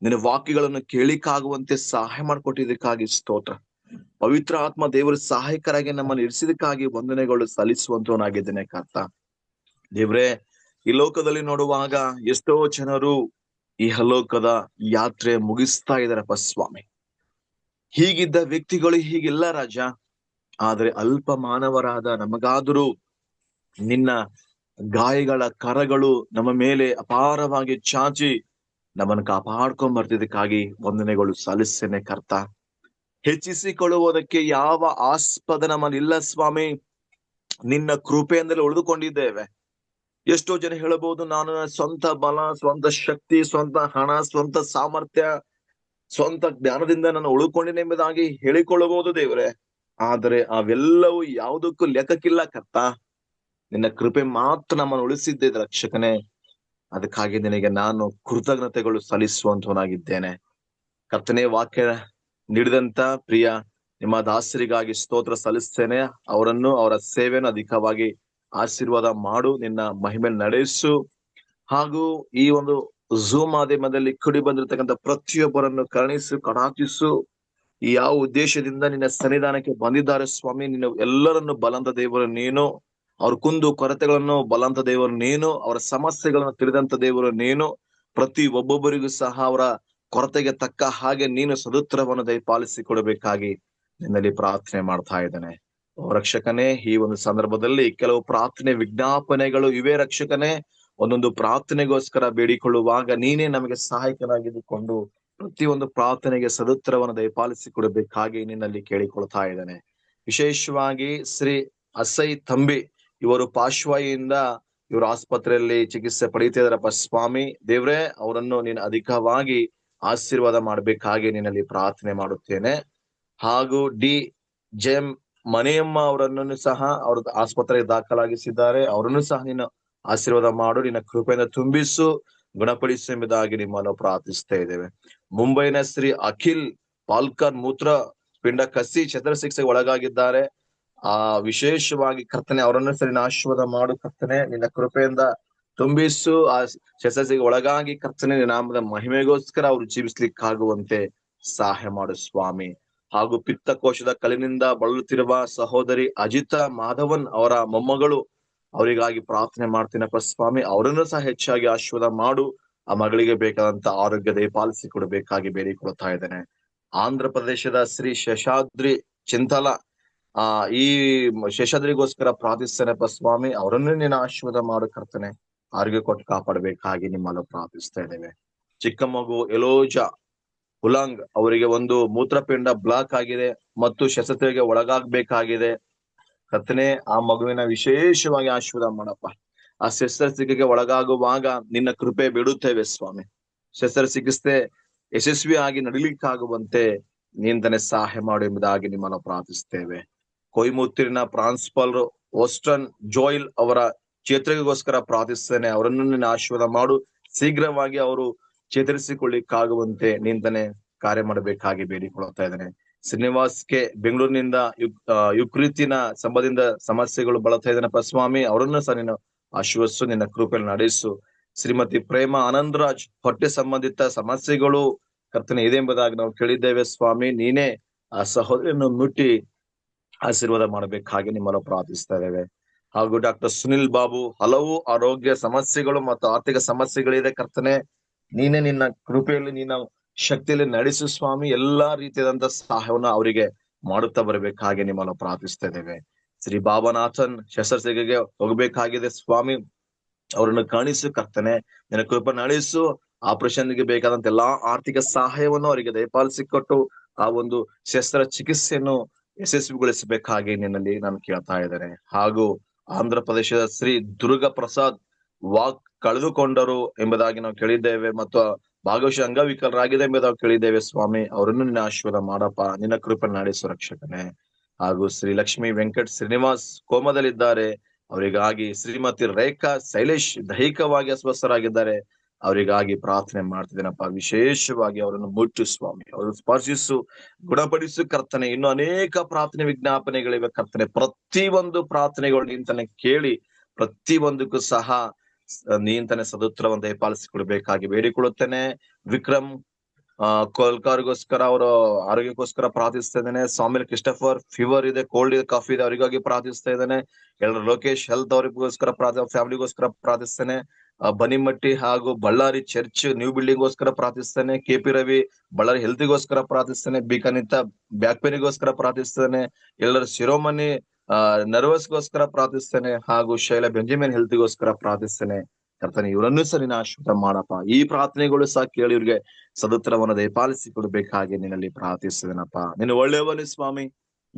ನಿನ್ನ ವಾಕ್ಯಗಳನ್ನು ಕೇಳಿಕ್ಕಾಗುವಂತೆ ಸಹಾಯ ಮಾಡಿಕೊಟ್ಟಿದ್ದಕ್ಕಾಗಿ ಸ್ತೋತ್ರ. ಪವಿತ್ರ ಆತ್ಮ ದೇವರ ಸಹಾಯಕರಾಗಿ ನಮ್ಮನ್ನು ಇರಿಸಿದಕ್ಕಾಗಿ ವಂದನೆಗಳು ಸಲ್ಲಿಸುವಂತವನಾಗಿದ್ದೇನೆ ಕರ್ತ. ದೇವ್ರೇ, ಈ ಲೋಕದಲ್ಲಿ ನೋಡುವಾಗ ಎಷ್ಟೋ ಜನರು ಈ ಹಲೋಕದ ಯಾತ್ರೆ ಮುಗಿಸ್ತಾ ಇದಾರಪ್ಪ ಸ್ವಾಮಿ. ಹೀಗಿದ್ದ ವ್ಯಕ್ತಿಗಳು ಹೀಗಿಲ್ಲ ರಾಜ. ಆದ್ರೆ ಅಲ್ಪ ಮಾನವರಾದ ನಮಗಾದರೂ ನಿನ್ನ ಗಾಯಗಳ ಕರಗಳು ನಮ್ಮ ಮೇಲೆ ಅಪಾರವಾಗಿ ಚಾಚಿ ನಮ್ಮನ್ನು ಕಾಪಾಡ್ಕೊಂಡ್ ಬರ್ತಿದ್ದಕ್ಕಾಗಿ ವಂದನೆಗಳು ಸಲ್ಲಿಸ್ತೇನೆ ಕರ್ತ. ಹೆಚ್ಚಿಸಿಕೊಳ್ಳುವುದಕ್ಕೆ ಯಾವ ಆಸ್ಪದ ನಮ್ಮಲ್ಲಿಲ್ಲ ಸ್ವಾಮಿ. ನಿನ್ನ ಕೃಪೆಯಿಂದಲೇ ಉಳಿದುಕೊಂಡಿದ್ದೇವೆ. ಎಷ್ಟೋ ಜನ ಹೇಳಬಹುದು, ನಾನು ಸ್ವಂತ ಬಲ, ಸ್ವಂತ ಶಕ್ತಿ, ಸ್ವಂತ ಹಣ, ಸ್ವಂತ ಸಾಮರ್ಥ್ಯ, ಸ್ವಂತ ಜ್ಞಾನದಿಂದ ನಾನು ಉಳ್ಕೊಂಡಿನಿ ಎಂಬುದಾಗಿ ಹೇಳಿಕೊಳ್ಳಬಹುದು ದೇವರೇ. ಆದರೆ ಅವೆಲ್ಲವೂ ಯಾವುದಕ್ಕೂ ಲೆಕ್ಕಕ್ಕಿಲ್ಲ ಕರ್ತ. ನಿನ್ನ ಕೃಪೆ ಮಾತ್ರ ನಮ್ಮನ್ನು ಉಳಿಸಿದ್ದೆ ರಕ್ಷಕನೇ. ಅದಕ್ಕಾಗಿ ನಿನಗೆ ನಾನು ಕೃತಜ್ಞತೆಗಳು ಸಲ್ಲಿಸುವಂತವನಾಗಿದ್ದೇನೆ ಕರ್ತನೇ. ವಾಕ್ಯ ನೀಡಿದಂತ ಪ್ರಿಯ ನಿಮ್ಮ ದಾಸರಿಗಾಗಿ ಸ್ತೋತ್ರ ಸಲ್ಲಿಸ್ತೇನೆ. ಅವರನ್ನು, ಅವರ ಸೇವೆಯನ್ನು ಅಧಿಕವಾಗಿ ಆಶೀರ್ವಾದ ಮಾಡು, ನಿನ್ನ ಮಹಿಮೆ ನಡೆಸು. ಹಾಗೂ ಈ ಒಂದು ಝೂಮ್ ಮಾಧ್ಯಮದಲ್ಲಿ ಕೂಡಿ ಬಂದಿರತಕ್ಕಂಥ ಪ್ರತಿಯೊಬ್ಬರನ್ನು ಕರುಣಿಸು, ಕಟಾಕ್ಷಿಸು. ಈ ಯಾವ ಉದ್ದೇಶದಿಂದ ನಿನ್ನ ಸನ್ನಿಧಾನಕ್ಕೆ ಬಂದಿದ್ದಾರೆ ಸ್ವಾಮಿ, ನಿನ್ನ ಎಲ್ಲರನ್ನು ಬಲಂತ ದೇವರು ನೀನು. ಅವ್ರ ಕುಂದು ಕೊರತೆಗಳನ್ನು ಬಲಂತ ದೇವರು ನೀನು. ಅವರ ಸಮಸ್ಯೆಗಳನ್ನು ತಿಳಿದಂತ ದೇವರು ನೀನು. ಪ್ರತಿ ಒಬ್ಬೊಬ್ಬರಿಗೂ ಸಹ ಅವರ ಕೊರತೆಗೆ ತಕ್ಕ ಹಾಗೆ ನೀನು ಸದುತ್ತರವನ್ನು ದಯಪಾಲಿಸಿ ಕೊಡಬೇಕಾಗಿ ನಿನ್ನಲ್ಲಿ ಪ್ರಾರ್ಥನೆ ಮಾಡ್ತಾ ಇದ್ದೇನೆ ರಕ್ಷಕನೇ. ಈ ಒಂದು ಸಂದರ್ಭದಲ್ಲಿ ಕೆಲವು ಪ್ರಾರ್ಥನೆ ವಿಜ್ಞಾಪನೆಗಳು ಇವೆ ರಕ್ಷಕನೇ. ಒಂದೊಂದು ಪ್ರಾರ್ಥನೆಗೋಸ್ಕರ ಬೇಡಿಕೊಳ್ಳುವಾಗ ನೀನೇ ನಮಗೆ ಸಹಾಯಕನಾಗಿದ್ದುಕೊಂಡು ಪ್ರತಿಯೊಂದು ಪ್ರಾರ್ಥನೆಗೆ ಸದುತ್ತರವನ್ನು ದಯಪಾಲಿಸಿ ಕೊಡಬೇಕಾಗಿ ನಿನ್ನಲ್ಲಿ ಕೇಳಿಕೊಳ್ತಾ ಇದ್ದೇನೆ. ವಿಶೇಷವಾಗಿ ಶ್ರೀ ಅಸೈ ತಂಬಿ ಇವರು ಪಾರ್ಶ್ವವಾಯುವಿಂದ ಇವರು ಆಸ್ಪತ್ರೆಯಲ್ಲಿ ಚಿಕಿತ್ಸೆ ಪಡೀತಿದಾರಪ್ಪ ಸ್ವಾಮಿ. ದೇವ್ರೇ, ಅವರನ್ನು ನೀನು ಅಧಿಕವಾಗಿ ಆಶೀರ್ವಾದ ಮಾಡಬೇಕಾಗಿ ನಿನ್ನಲ್ಲಿ ಪ್ರಾರ್ಥನೆ ಮಾಡುತ್ತೇನೆ. ಹಾಗೂ ಡಿ ಜೆಎಂ ಮನೆಯಮ್ಮ ಅವರನ್ನು ಸಹ ಅವ್ರ ಆಸ್ಪತ್ರೆಗೆ ದಾಖಲಾಗಿಸಿದ್ದಾರೆ. ಅವರನ್ನು ಸಹ ನೀನು ಆಶೀರ್ವಾದ ಮಾಡು, ನಿನ್ನ ಕೃಪೆಯಿಂದ ತುಂಬಿಸು, ಗುಣಪಡಿಸು ಎಂಬುದಾಗಿ ನಿಮ್ಮನ್ನು ಪ್ರಾರ್ಥಿಸ್ತಾ ಇದ್ದೇವೆ. ಮುಂಬೈನ ಶ್ರೀ ಅಖಿಲ್ ಪಾಲ್ಕರ್ ಮೂತ್ರ ಪಿಂಡ ಕಸಿ ಶಸ್ತ್ರಚಿಕಿತ್ಸೆಗೆ ಒಳಗಾಗಿದ್ದಾರೆ. ವಿಶೇಷವಾಗಿ ಕರ್ತನೆ ಅವರನ್ನು ಸರಿ ಆಶೀರ್ವಾದ ಮಾಡು ಕರ್ತನೆ, ನಿನ್ನ ಕೃಪೆಯಿಂದ ತುಂಬಿಸು. ಆ ಶಸ್ತ್ರಚಿಕಿತ್ಸೆಗೆ ಒಳಗಾಗಿ ಕರ್ತನೆ ನಾಮದ ಮಹಿಮೆಗೋಸ್ಕರ ಅವರು ಜೀವಿಸ್ಲಿಕ್ಕಾಗುವಂತೆ ಸಹಾಯ ಮಾಡು ಸ್ವಾಮಿ. ಹಾಗೂ ಪಿತ್ತಕೋಶದ ಕಲಿನಿಂದ ಬಳಲುತ್ತಿರುವ ಸಹೋದರಿ ಅಜಿತಾ ಮಾಧವನ್ ಅವರ ಮೊಮ್ಮಗಳು, ಅವರಿಗಾಗಿ ಪ್ರಾರ್ಥನೆ ಮಾಡ್ತೀನಪ್ಪ ಸ್ವಾಮಿ. ಅವರನ್ನು ಸಹ ಹೆಚ್ಚಾಗಿ ಆಶೀರ್ವಾದ ಮಾಡು. ಆ ಮಗಳಿಗೆ ಬೇಕಾದಂತ ಆರೋಗ್ಯ ದಯಪಾಲಿಸಿ ಕೊಡಬೇಕಾಗಿ ಬೇಡಿಕೊಳ್ತಾ ಇದ್ದೇನೆ. ಆಂಧ್ರ ಪ್ರದೇಶದ ಶ್ರೀ ಶೇಷಾದ್ರಿ ಚಿಂತಲ ಈ ಶೇಷಾದ್ರಿಗೋಸ್ಕರ ಪ್ರಾರ್ಥಿಸ್ತೇನಪ್ಪ ಸ್ವಾಮಿ. ಅವರನ್ನು ನೀನು ಆಶೀರ್ವಾದ ಮಾಡು ಕರ್ತನೆ, ಆರೋಗ್ಯ ಕೊಟ್ಟು ಕಾಪಾಡಬೇಕಾಗಿ ನಿಮ್ಮನ್ನು ಪ್ರಾರ್ಥಿಸ್ತಾ ಇದ್ದೇವೆ. ಚಿಕ್ಕ ಮಗು ಎಲೋಜಾ ಉಲಾಂಗ್ ಅವರಿಗೆ ಒಂದು ಮೂತ್ರಪಿಂಡ ಬ್ಲಾಕ್ ಆಗಿದೆ ಮತ್ತು ಶಸ್ತ್ರಕ್ರಿಯೆಗೆ ಒಳಗಾಗಬೇಕಾಗಿದೆ ಕರ್ತನೆ. ಆ ಮಗುವಿನ ವಿಶೇಷವಾಗಿ ಆಶೀರ್ವಾದ ಮಾಡಪ್ಪ. ಆ ಶಸ್ತ್ರಚಿಕಿತ್ಸೆಗೆ ಒಳಗಾಗುವಾಗ ನಿನ್ನ ಕೃಪೆ ಬಿಡುತ್ತೇವೆ ಸ್ವಾಮಿ. ಶಸ್ತ್ರಚಿಕಿತ್ಸೆ ಯಶಸ್ವಿಯಾಗಿ ನಡೀಲಿಕ್ಕಾಗುವಂತೆ ನೀಂತನೆ ಸಹಾಯ ಮಾಡು ಎಂಬುದಾಗಿ ನಿಮ್ಮನ್ನು ಪ್ರಾರ್ಥಿಸ್ತೇವೆ. ಕೊಯಮತ್ತೂರಿನ ಪ್ರಾನ್ಸಿಪಲ್ ಓಸ್ಟನ್ ಜೋಯಿಲ್ ಅವರ ಚೇತರಿಕೆಗೋಸ್ಕರ ಪ್ರಾರ್ಥಿಸ್ತೇನೆ. ಅವರನ್ನು ನಿನ್ನ ಆಶೀರ್ವಾದ ಮಾಡು. ಶೀಘ್ರವಾಗಿ ಅವರು ಚೇತರಿಸಿಕೊಳ್ಳಿಕ್ಕಾಗುವಂತೆ ನೀಂತನೆ ಕಾರ್ಯ ಮಾಡಬೇಕಾಗಿ ಬೇಡಿಕೊಳ್ಳುತ್ತಾ ಇದ್ದೇನೆ. ಶ್ರೀನಿವಾಸ್ಗೆ ಬೆಂಗಳೂರಿನಿಂದ ಯುಕೃತಿನ ಸಂಬಂಧದಿಂದ ಸಮಸ್ಯೆಗಳು ಬಳತಾ ಇದ್ದೇನಪ್ಪ ಸ್ವಾಮಿ. ಅವರನ್ನು ಸಹ ನೀನು ಆಶೀರ್ವದಿಸು, ನಿನ್ನ ಕೃಪೆಯಲ್ಲಿ ನಡೆಸು. ಶ್ರೀಮತಿ ಪ್ರೇಮ ಆನಂದರಾಜ್ ಹೊಟ್ಟೆ ಸಂಬಂಧಿತ ಸಮಸ್ಯೆಗಳು ಕರ್ತನೆ ಇದೆ ಎಂಬುದಾಗಿ ನಾವು ಕೇಳಿದ್ದೇವೆ ಸ್ವಾಮಿ. ನೀನೇ ಆ ಸಹೋದರಿಯನ್ನು ಮುಟ್ಟಿ ಆಶೀರ್ವಾದ ಮಾಡಬೇಕಾಗಿ ನಿಮ್ಮನ್ನು ಪ್ರಾರ್ಥಿಸ್ತಾ ಇದ್ದೇವೆ. ಹಾಗೂ ಡಾಕ್ಟರ್ ಸುನಿಲ್ ಬಾಬು ಹಲವು ಆರೋಗ್ಯ ಸಮಸ್ಯೆಗಳು ಮತ್ತು ಆರ್ಥಿಕ ಸಮಸ್ಯೆಗಳಿದೆ ಕರ್ತನೆ. ನೀನೇ ನಿನ್ನ ಕೃಪೆಯಲ್ಲಿ ನಿನ್ನ ಶಕ್ತಿಯಲ್ಲಿ ನಡೆಸು ಸ್ವಾಮಿ. ಎಲ್ಲಾ ರೀತಿಯಾದಂತ ಸಹಾಯವನ್ನು ಅವರಿಗೆ ಮಾಡುತ್ತಾ ಬರಬೇಕಾಗಿ ನಿಮ್ಮನ್ನು ಪ್ರಾರ್ಥಿಸ್ತಾ ಇದ್ದೇವೆ. ಶ್ರೀ ಬಾಬಾನಾಥನ್ ಶಸ್ತ್ರಚಿಕಿತ್ಸೆಗೆ ಹೋಗಬೇಕಾಗಿದೆ ಸ್ವಾಮಿ. ಅವರನ್ನು ಕಾಣಿಸು ಕರ್ತನೆ, ನಿನ್ನ ಕೃಪೆ ನಡೆಸು. ಆಪರೇಷನ್ಗೆ ಬೇಕಾದಂತ ಎಲ್ಲಾ ಆರ್ಥಿಕ ಸಹಾಯವನ್ನು ಅವರಿಗೆ ದಯಪಾಲಿಸಿಕೊಟ್ಟು ಆ ಒಂದು ಶಸ್ತ್ರಚಿಕಿತ್ಸೆಯನ್ನು ಯಶಸ್ವಿಗೊಳಿಸಬೇಕಾಗಿ ನಿನ್ನಲ್ಲಿ ನಾನು ಕೇಳ್ತಾ ಇದ್ದೇನೆ. ಹಾಗೂ ಆಂಧ್ರ ಪ್ರದೇಶದ ಶ್ರೀ ದುರ್ಗಾ ಪ್ರಸಾದ್ ವಾಕ್ ಕಳೆದುಕೊಂಡರು ಎಂಬುದಾಗಿ ನಾವು ಕೇಳಿದ್ದೇವೆ ಮತ್ತು ಭಾಗವಶ ಅಂಗವಿಕಲರಾಗಿದೆ ಎಂಬುದಾಗಿ ಕೇಳಿದ್ದೇವೆ ಸ್ವಾಮಿ. ಅವರನ್ನು ನಿನ್ನ ಆಶೀರ್ವಾದ ಮಾಡಪ್ಪ, ನಿನ್ನ ಕೃಪೆ ನಡೆಸು ರಕ್ಷಕನೇ. ಹಾಗೂ ಶ್ರೀ ಲಕ್ಷ್ಮೀ ವೆಂಕಟ್ ಶ್ರೀನಿವಾಸ್ ಕೋಮದಲ್ಲಿದ್ದಾರೆ. ಅವರಿಗಾಗಿ ಶ್ರೀಮತಿ ರೇಖಾ ಶೈಲೇಶ್ ದೈಹಿಕವಾಗಿ ಅಸ್ವಸ್ಥರಾಗಿದ್ದಾರೆ. ಅವರಿಗಾಗಿ ಪ್ರಾರ್ಥನೆ ಮಾಡ್ತಿದ್ದೇನಪ್ಪ. ವಿಶೇಷವಾಗಿ ಅವರನ್ನು ಮುಟ್ಟು ಸ್ವಾಮಿ, ಅವರನ್ನು ಸ್ಪರ್ಶಿಸು, ಗುಣಪಡಿಸು ಕರ್ತನೆ. ಇನ್ನು ಅನೇಕ ಪ್ರಾರ್ಥನೆ ವಿಜ್ಞಾಪನೆಗಳಿವೆ ಕರ್ತನೆ. ಪ್ರತಿಯೊಂದು ಪ್ರಾರ್ಥನೆಗಳು ನೀಂತಾನೆ ಕೇಳಿ ಪ್ರತಿಯೊಂದಕ್ಕೂ ಸಹ ನೀಂತಾನೆ ಸದುತ್ತರವನ್ನು ದಯಪಾಲಿಸಿಕೊಡ್ಬೇಕಾಗಿ ಬೇಡಿಕೊಳ್ಳುತ್ತೇನೆ. ವಿಕ್ರಮ್ ಕೋಲ್ಕಾರ್ಗೋಸ್ಕರ ಅವರ ಆರೋಗ್ಯಕ್ಕೋಸ್ಕರ ಪ್ರಾರ್ಥಿಸ್ತಾ ಇದ್ದೇನೆ. ಸ್ವಾಮಿ ಕ್ರಿಸ್ಟಫರ್ ಫೀವರ್ ಇದೆ, ಕೋಲ್ಡ್ ಇದೆ, ಕಾಫಿ ಇದೆ, ಅವರಿಗಾಗಿ ಪ್ರಾರ್ಥಿಸ್ತಾ ಇದ್ದೇನೆ. ಎಲ್ಲರೂ ಲೋಕೇಶ್ ಹೆಲ್ತ್ ಅವರಿಗೋಸ್ಕರ ಫ್ಯಾಮಿಲಿಗೋಸ್ಕರ ಪ್ರಾರ್ಥಿಸ್ತೇನೆ. ಬನಿಮಟ್ಟಿ ಹಾಗೂ ಬಳ್ಳಾರಿ ಚರ್ಚ್ ನ್ಯೂ ಬಿಲ್ಡಿಂಗ್ ಗೋಸ್ಕರ ಪ್ರಾರ್ಥಿಸ್ತೇನೆ. ಕೆಪಿ ರವಿ ಬಳ್ಳಾರಿ ಹೆಲ್ತ್ಗೋಸ್ಕರ ಪ್ರಾರ್ಥಿಸ್ತೇನೆ. ಬಿಕನಿತ ಬ್ಯಾಕ್ ಪೇನಿಗೋಸ್ಕರ ಪ್ರಾರ್ಥಿಸ್ತೇನೆ. ಎಲ್ಲರ ಶಿರೋಮಣಿ ನರ್ವಸ್ಗೋಸ್ಕರ ಪ್ರಾರ್ಥಿಸ್ತೇನೆ. ಹಾಗೂ ಶೈಲ ಬೆಂಜಮಿನ್ ಹೆಲ್ತ್ಗೋಸ್ಕರ ಪ್ರಾರ್ಥಿಸ್ತೇನೆ. ಕರ್ತನೆ, ಇವರನ್ನು ಸಹ ನೀನು ಆಶೀರ್ವಾದ ಮಾಡಪ್ಪ. ಈ ಪ್ರಾರ್ಥನೆಗಳು ಸಹ ಕೇಳಿ ಇವ್ರಿಗೆ ಸದುತ್ತರವನ್ನು ದಯಪಾಲಿಸಿ ಕೊಡ್ಬೇಕಾಗಿ ನಿನ್ನಲ್ಲಿ ಪ್ರಾರ್ಥಿಸ್ತೇನಪ್ಪ. ನೀನು ಒಳ್ಳೆಯವನು ಸ್ವಾಮಿ,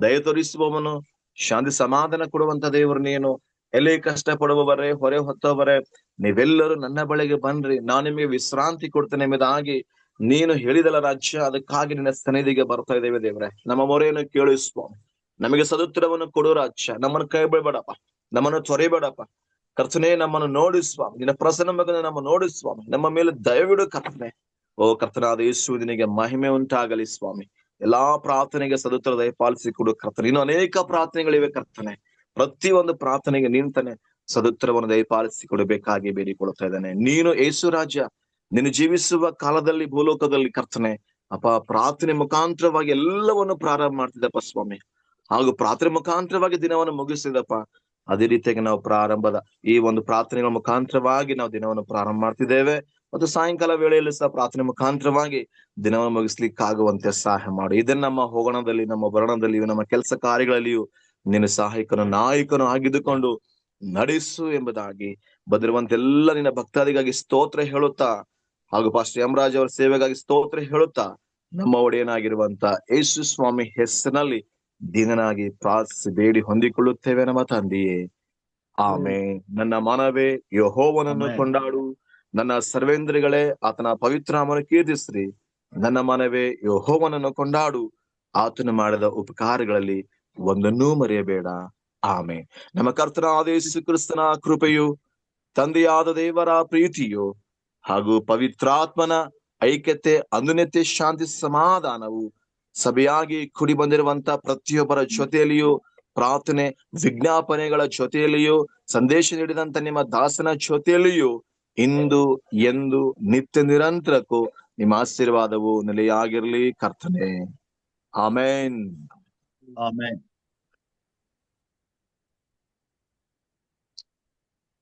ದಯ ತೋರಿಸುವವನು, ಶಾಂತಿ ಸಮಾಧಾನ ಕೊಡುವಂತ ದೇವರು ನೀನು. ಎಲ್ಲಿ ಕಷ್ಟ ಪಡುವವರೇ, ಹೊರೆ ಹೊತ್ತವರೇ, ನೀವೆಲ್ಲರೂ ನನ್ನ ಬಳಿಗೆ ಬನ್ರಿ, ನಾನು ನಿಮಗೆ ವಿಶ್ರಾಂತಿ ಕೊಡ್ತೇನೆ ಎಂಬುದಾಗಿ ನೀನು ಹೇಳಿದಲ್ಲ ರಾಜ್ಯ. ಅದಕ್ಕಾಗಿ ನಿನ್ನ ಸನ್ನಿಧಿಗೆ ಬರ್ತಾ ಇದ್ದೇವೆ ದೇವರೇ. ನಮ್ಮ ಮೊರೆಯನ್ನು ಕೇಳು ಸ್ವಾಮಿ, ನಮಗೆ ಸದುತ್ತರವನ್ನು ಕೊಡು ರಾಜ್ಯ. ನಮ್ಮನ್ನು ಕೈ ಬಿಡಬೇಡಪ್ಪ, ನಮ್ಮನ್ನು ತೊರೆಬೇಡಪ್ಪ ಕರ್ತನೆ. ನಮ್ಮನ್ನು ನೋಡಿ ಸ್ವಾಮಿ, ನಿನ್ನ ಪ್ರಸನ್ನ ಮಗನ ನಮ್ಮ ನೋಡಿ ಸ್ವಾಮಿ, ನಮ್ಮ ಮೇಲೆ ದಯವಿಡು ಕರ್ತನೆ. ಓ ಕರ್ತನಾದ ಯೇಸು, ನಿನಗೆ ಮಹಿಮೆ ಉಂಟಾಗಲಿ ಸ್ವಾಮಿ. ಎಲ್ಲಾ ಪ್ರಾರ್ಥನೆಗೆ ಸದುತ್ತರ ದಯಪಾಲಿಸಿ ಕೊಡು ಕರ್ತನೆ. ಇನ್ನು ಅನೇಕ ಪ್ರಾರ್ಥನೆಗಳಿವೆ ಕರ್ತನೆ. ಪ್ರತಿಯೊಂದು ಪ್ರಾರ್ಥನೆಗೆ ನಿಂತಾನೆ ಸದುತ್ತರವನ್ನು ದಯಪಾಲಿಸಿ ಕೊಡಬೇಕಾಗಿ ಬೇಡಿಕೊಳ್ತಾ ಇದ್ದಾನೆ. ನೀನು ಯೇಸು ರಾಜ, ನೀನು ಜೀವಿಸುವ ಕಾಲದಲ್ಲಿ ಭೂಲೋಕದಲ್ಲಿ ಕರ್ತನೆ ಅಪ್ಪ, ಪ್ರಾರ್ಥನೆ ಮುಖಾಂತರವಾಗಿ ಎಲ್ಲವನ್ನು ಪ್ರಾರಂಭ ಮಾಡ್ತಿದ್ದಪ್ಪ ಸ್ವಾಮಿ. ಹಾಗೂ ಪ್ರಾರ್ಥನೆ ಮುಖಾಂತರವಾಗಿ ದಿನವನ್ನು ಮುಗಿಸಿದಪ್ಪ. ಅದೇ ರೀತಿಯಾಗಿ ನಾವು ಪ್ರಾರಂಭದ ಈ ಒಂದು ಪ್ರಾರ್ಥನೆಗಳ ಮುಖಾಂತರವಾಗಿ ನಾವು ದಿನವನ್ನು ಪ್ರಾರಂಭ ಮಾಡ್ತಿದ್ದೇವೆ. ಮತ್ತು ಸಾಯಂಕಾಲ ವೇಳೆಯಲ್ಲಿ ಸಹ ಪ್ರಾರ್ಥನೆ ಮುಖಾಂತರವಾಗಿ ದಿನವನ್ನು ಮುಗಿಸ್ಲಿಕ್ಕಾಗುವಂತೆ ಸಹಾಯ ಮಾಡು. ಇದನ್ನ ನಮ್ಮ ಹೋಗಣದಲ್ಲಿ, ನಮ್ಮ ಬರಣದಲ್ಲಿಯೂ, ನಮ್ಮ ಕೆಲಸ ಕಾರ್ಯಗಳಲ್ಲಿಯೂ ನೀನು ಸಹಾಯಕನು ನಾಯಕನು ಆಗಿದ್ದುಕೊಂಡು ನಡೆಸು ಎಂಬುದಾಗಿ ಬಂದಿರುವಂತೆಲ್ಲ ನಿನ್ನ ಭಕ್ತಾದಿಗಾಗಿ ಸ್ತೋತ್ರ ಹೇಳುತ್ತಾ, ಹಾಗೂ ಪಾಸ್ಟರ್ ಯಮರಾಜ್ ಅವರ ಸೇವೆಗಾಗಿ ಸ್ತೋತ್ರ ಹೇಳುತ್ತಾ, ನಮ್ಮ ಒಡೆಯನಾಗಿರುವಂತ ಯೇಸು ಸ್ವಾಮಿ ಹೆಸರಿನಲ್ಲಿ ದೀನನಾಗಿ ಪ್ರಾರ್ಥಿಸಿ ಬೇಡಿ ಹೊಂದಿಕೊಳ್ಳುತ್ತೇವೆ ನಮ್ಮ ತಂದೆಯೇ, ಆಮೆನ್. ನನ್ನ ಮನವೇ ಯೆಹೋವನನ್ನು ಆಮೆನ್. ಕೊಂಡಾಡು, ನನ್ನ ಸರ್ವೇಂದ್ರಿಗಳೇ ಆತನ ಪವಿತ್ರಾಮನ ಕೀರ್ತಿಸ್ರಿ. ನನ್ನ ಮನವೇ ಯೆಹೋವನನ್ನು ಕೊಂಡಾಡು, ಆತನು ಮಾಡಿದ ಉಪಕಾರಗಳಲ್ಲಿ ಒಂದನ್ನೂ ಮರೆಯಬೇಡ. ಆಮೆನ್. ನಮ್ಮ ಕರ್ತನಾದ ಯೇಸು ಕ್ರಿಸ್ತನ ಕೃಪೆಯು, ತಂದೆಯಾದ ದೇವರ ಪ್ರೀತಿಯು, ಹಾಗೂ ಪವಿತ್ರಾತ್ಮನ ಐಕ್ಯತೆ, ಅನ್ಯೋನ್ಯತೆ, ಶಾಂತಿ, ಸಮಾಧಾನವು ಸಭೆಯಾಗಿ ಕೂಡಿ ಬಂದಿರುವಂತ ಪ್ರತಿಯೊಬ್ಬರ ಜೊತೆಯಲ್ಲಿಯೂ, ಪ್ರಾರ್ಥನೆ ವಿಜ್ಞಾಪನೆಗಳ ಜೊತೆಯಲ್ಲಿಯೂ, ಸಂದೇಶ ನೀಡಿದಂತ ನಿಮ್ಮ ದಾಸನ ಜೊತೆಯಲ್ಲಿಯೂ ಇಂದು ಎಂದು ನಿತ್ಯ ನಿರಂತರಕ್ಕೂ ನಿಮ್ಮ ಆಶೀರ್ವಾದವು ನೆಲೆಯಾಗಿರ್ಲಿ ಕರ್ತನೆ. ಆಮೆನ್. ಆಮೆನ್.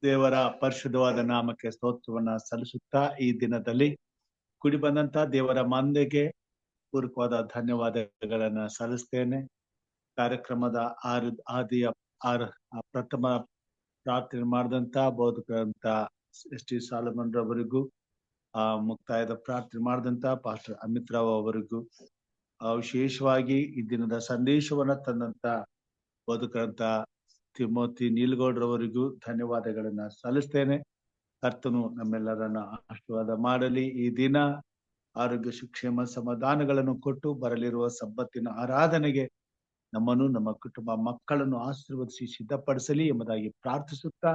ದೇವರ ಪರಿಶುದ್ಧವಾದ ನಾಮಕ್ಕೆ ಸ್ತೋತ್ರವನ್ನ ಸಲ್ಲಿಸುತ್ತಾ ಈ ದಿನದಲ್ಲಿ ಕೂಡಿ ಬಂದಂತ ದೇವರ ಮಂದೆಗೆ ಪೂರ್ವಕವಾದ ಧನ್ಯವಾದಗಳನ್ನ ಸಲ್ಲಿಸ್ತೇನೆ. ಕಾರ್ಯಕ್ರಮದ ಪ್ರಥಮ ಪ್ರಾರ್ಥನೆ ಮಾಡಿದಂತ ಬೋಧಕರಂತ ಎಸ್.ಟಿ. ಸಾಲಮನ್ ರವರಿಗೂ, ಮುಕ್ತಾಯದ ಪ್ರಾರ್ಥನೆ ಮಾಡಿದಂತ ಪಾಸ್ಟರ್ ಅಮಿತ್ ರಾವ್ ಅವರಿಗೂ, ವಿಶೇಷವಾಗಿ ಈ ದಿನದ ಸಂದೇಶವನ್ನ ತಂದಂತ ಬೋಧಕರಂತ ತಿಮೋತಿ ನೀಲ್ಗೌಡ್ರವರಿಗೂ ಧನ್ಯವಾದಗಳನ್ನ ಸಲ್ಲಿಸ್ತೇನೆ. ಕರ್ತನು ನಮ್ಮೆಲ್ಲರನ್ನ ಆಶೀರ್ವಾದ ಮಾಡಲಿ. ಈ ದಿನ ಆರೋಗ್ಯ, ಸುಕ್ಷೇಮ, ಸಮಾಧಾನಗಳನ್ನು ಕೊಟ್ಟು ಬರಲಿರುವ ಸಬ್ಬತ್ತಿನ ಆರಾಧನೆಗೆ ನಮ್ಮನ್ನು, ನಮ್ಮ ಕುಟುಂಬ, ಮಕ್ಕಳನ್ನು ಆಶೀರ್ವದಿಸಿ ಸಿದ್ಧಪಡಿಸಲಿ ಎಂಬುದಾಗಿ ಪ್ರಾರ್ಥಿಸುತ್ತಾ,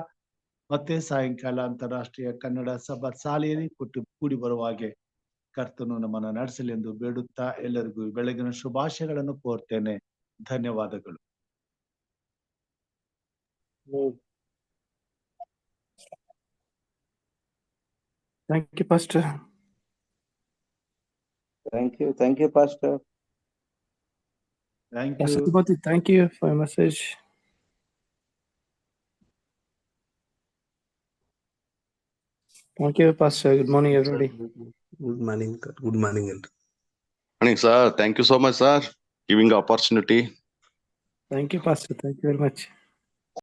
ಮತ್ತೆ ಸಾಯಂಕಾಲ ಅಂತಾರಾಷ್ಟ್ರೀಯ ಕನ್ನಡ ಸಭಾ ಶಾಲೆಯಲ್ಲಿ ಕೂಡಿ ಬರುವ ಹಾಗೆ ಕರ್ತನು ನಮ್ಮನ್ನು ನಡೆಸಲಿ ಎಂದು ಬೇಡುತ್ತಾ ಎಲ್ಲರಿಗೂ ಬೆಳಗಿನ ಶುಭಾಶಯಗಳನ್ನು ಕೋರ್ತೇನೆ. ಧನ್ಯವಾದಗಳು. Thank you, Pastor. Thank you, Pastor. Thank Pastor you. Timothy, thank you for your message. Thank you, Pastor. Good morning, everybody. Good morning. Good morning. Morning, sir. Thank you so much, sir, giving the opportunity. Thank you, Pastor. Thank you very much.